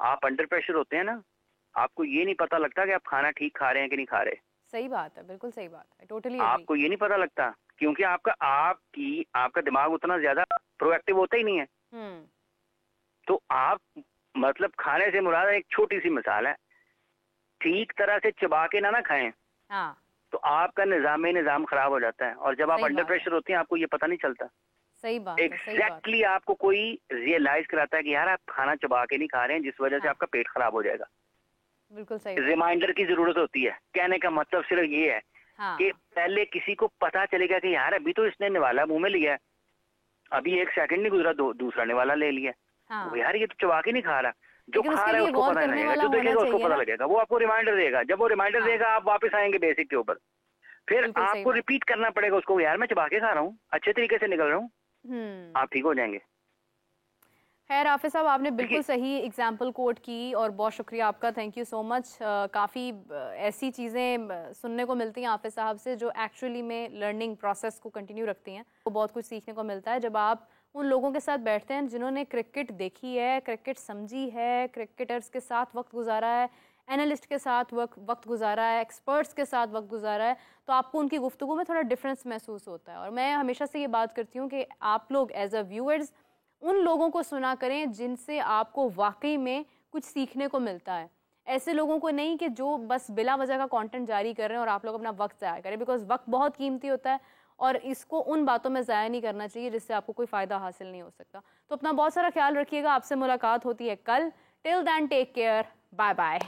S3: आप अंडर प्रेशर होते हैं ना, आपको ये नहीं पता लगता कि आप खाना ठीक खा रहे हैं कि नहीं खा रहे।
S1: सही बात है, बिल्कुल सही बात है, टोटली
S3: आपको ये नहीं पता लगता, क्योंकि आपका दिमाग उतना ज्यादा प्रोएक्टिव होता ही नहीं है। तो आप, मतलब खाने से मुराद, एक छोटी सी मिसाल है, ठीक तरह से चबा के ना खाएं,
S1: हाँ।
S3: तो आपका निजाम खराब हो जाता है, और जब आप अंडर प्रेशर होते हैं आपको ये पता नहीं चलता।
S1: सही बात
S3: एग्जैक्टली आपको कोई रियलाइज कराता है कि यार आप खाना चबा के नहीं खा रहे हैं, जिस वजह से आपका पेट खराब हो जाएगा।
S1: बिल्कुल सही।
S3: रिमाइंडर की जरूरत होती है। कहने का मतलब सिर्फ ये है कि पहले किसी को पता चलेगा कि यार अभी तो इसने निवाला मुंह में लिया है, अभी 1 सेकंड नहीं गुजरा, दूसरा निवाला ले लिया, यार ये तो चबा के नहीं खा रहा। जो खा रहा है उसको पता नहीं लगेगा, जो देखेगा उसको पता लगेगा, वो आपको रिमाइंडर देगा। जब वो रिमाइंडर देगा, आप वापस आएंगे बेसिक के ऊपर, फिर आपको रिपीट करना पड़ेगा उसको, यार मैं चबा के खा रहा हूँ, अच्छे तरीके से निकल रहा हूँ, आप ठीक हो जाएंगे।
S1: खैर हाफिज साहब, आपने बिल्कुल सही एग्जाम्पल कोट की और बहुत शुक्रिया आपका, थैंक यू सो मच। काफ़ी ऐसी चीज़ें सुनने को मिलती हैं हाफिज साहब से जो एक्चुअली में लर्निंग प्रोसेस को कंटिन्यू रखती हैं। तो बहुत कुछ सीखने को मिलता है जब आप उन लोगों के साथ बैठते हैं जिन्होंने क्रिकेट देखी है, क्रिकेट समझी है, क्रिकेटर्स के साथ वक्त गुजारा है, एनालिस्ट के साथ वक्त गुजारा है, एक्सपर्ट्स के साथ वक्त गुजारा है, तो आपको उनकी गुफ्तगू में थोड़ा डिफरेंस महसूस होता है। और मैं हमेशा से ये बात करती हूँ कि आप लोग एज अ व्यूअर्स उन लोगों को सुना करें जिनसे आपको वाकई में कुछ सीखने को मिलता है। ऐसे लोगों को नहीं कि जो बस बिला वजह का कंटेंट जारी कर रहे हैं और आप लोग अपना वक्त ज़ाया करें, बिकॉज वक्त बहुत कीमती होता है और इसको उन बातों में ज़ाया नहीं करना चाहिए जिससे आपको कोई फ़ायदा हासिल नहीं हो सकता। तो अपना बहुत सारा ख्याल रखिएगा, आपसे मुलाकात होती है कल। Till then take care, bye bye.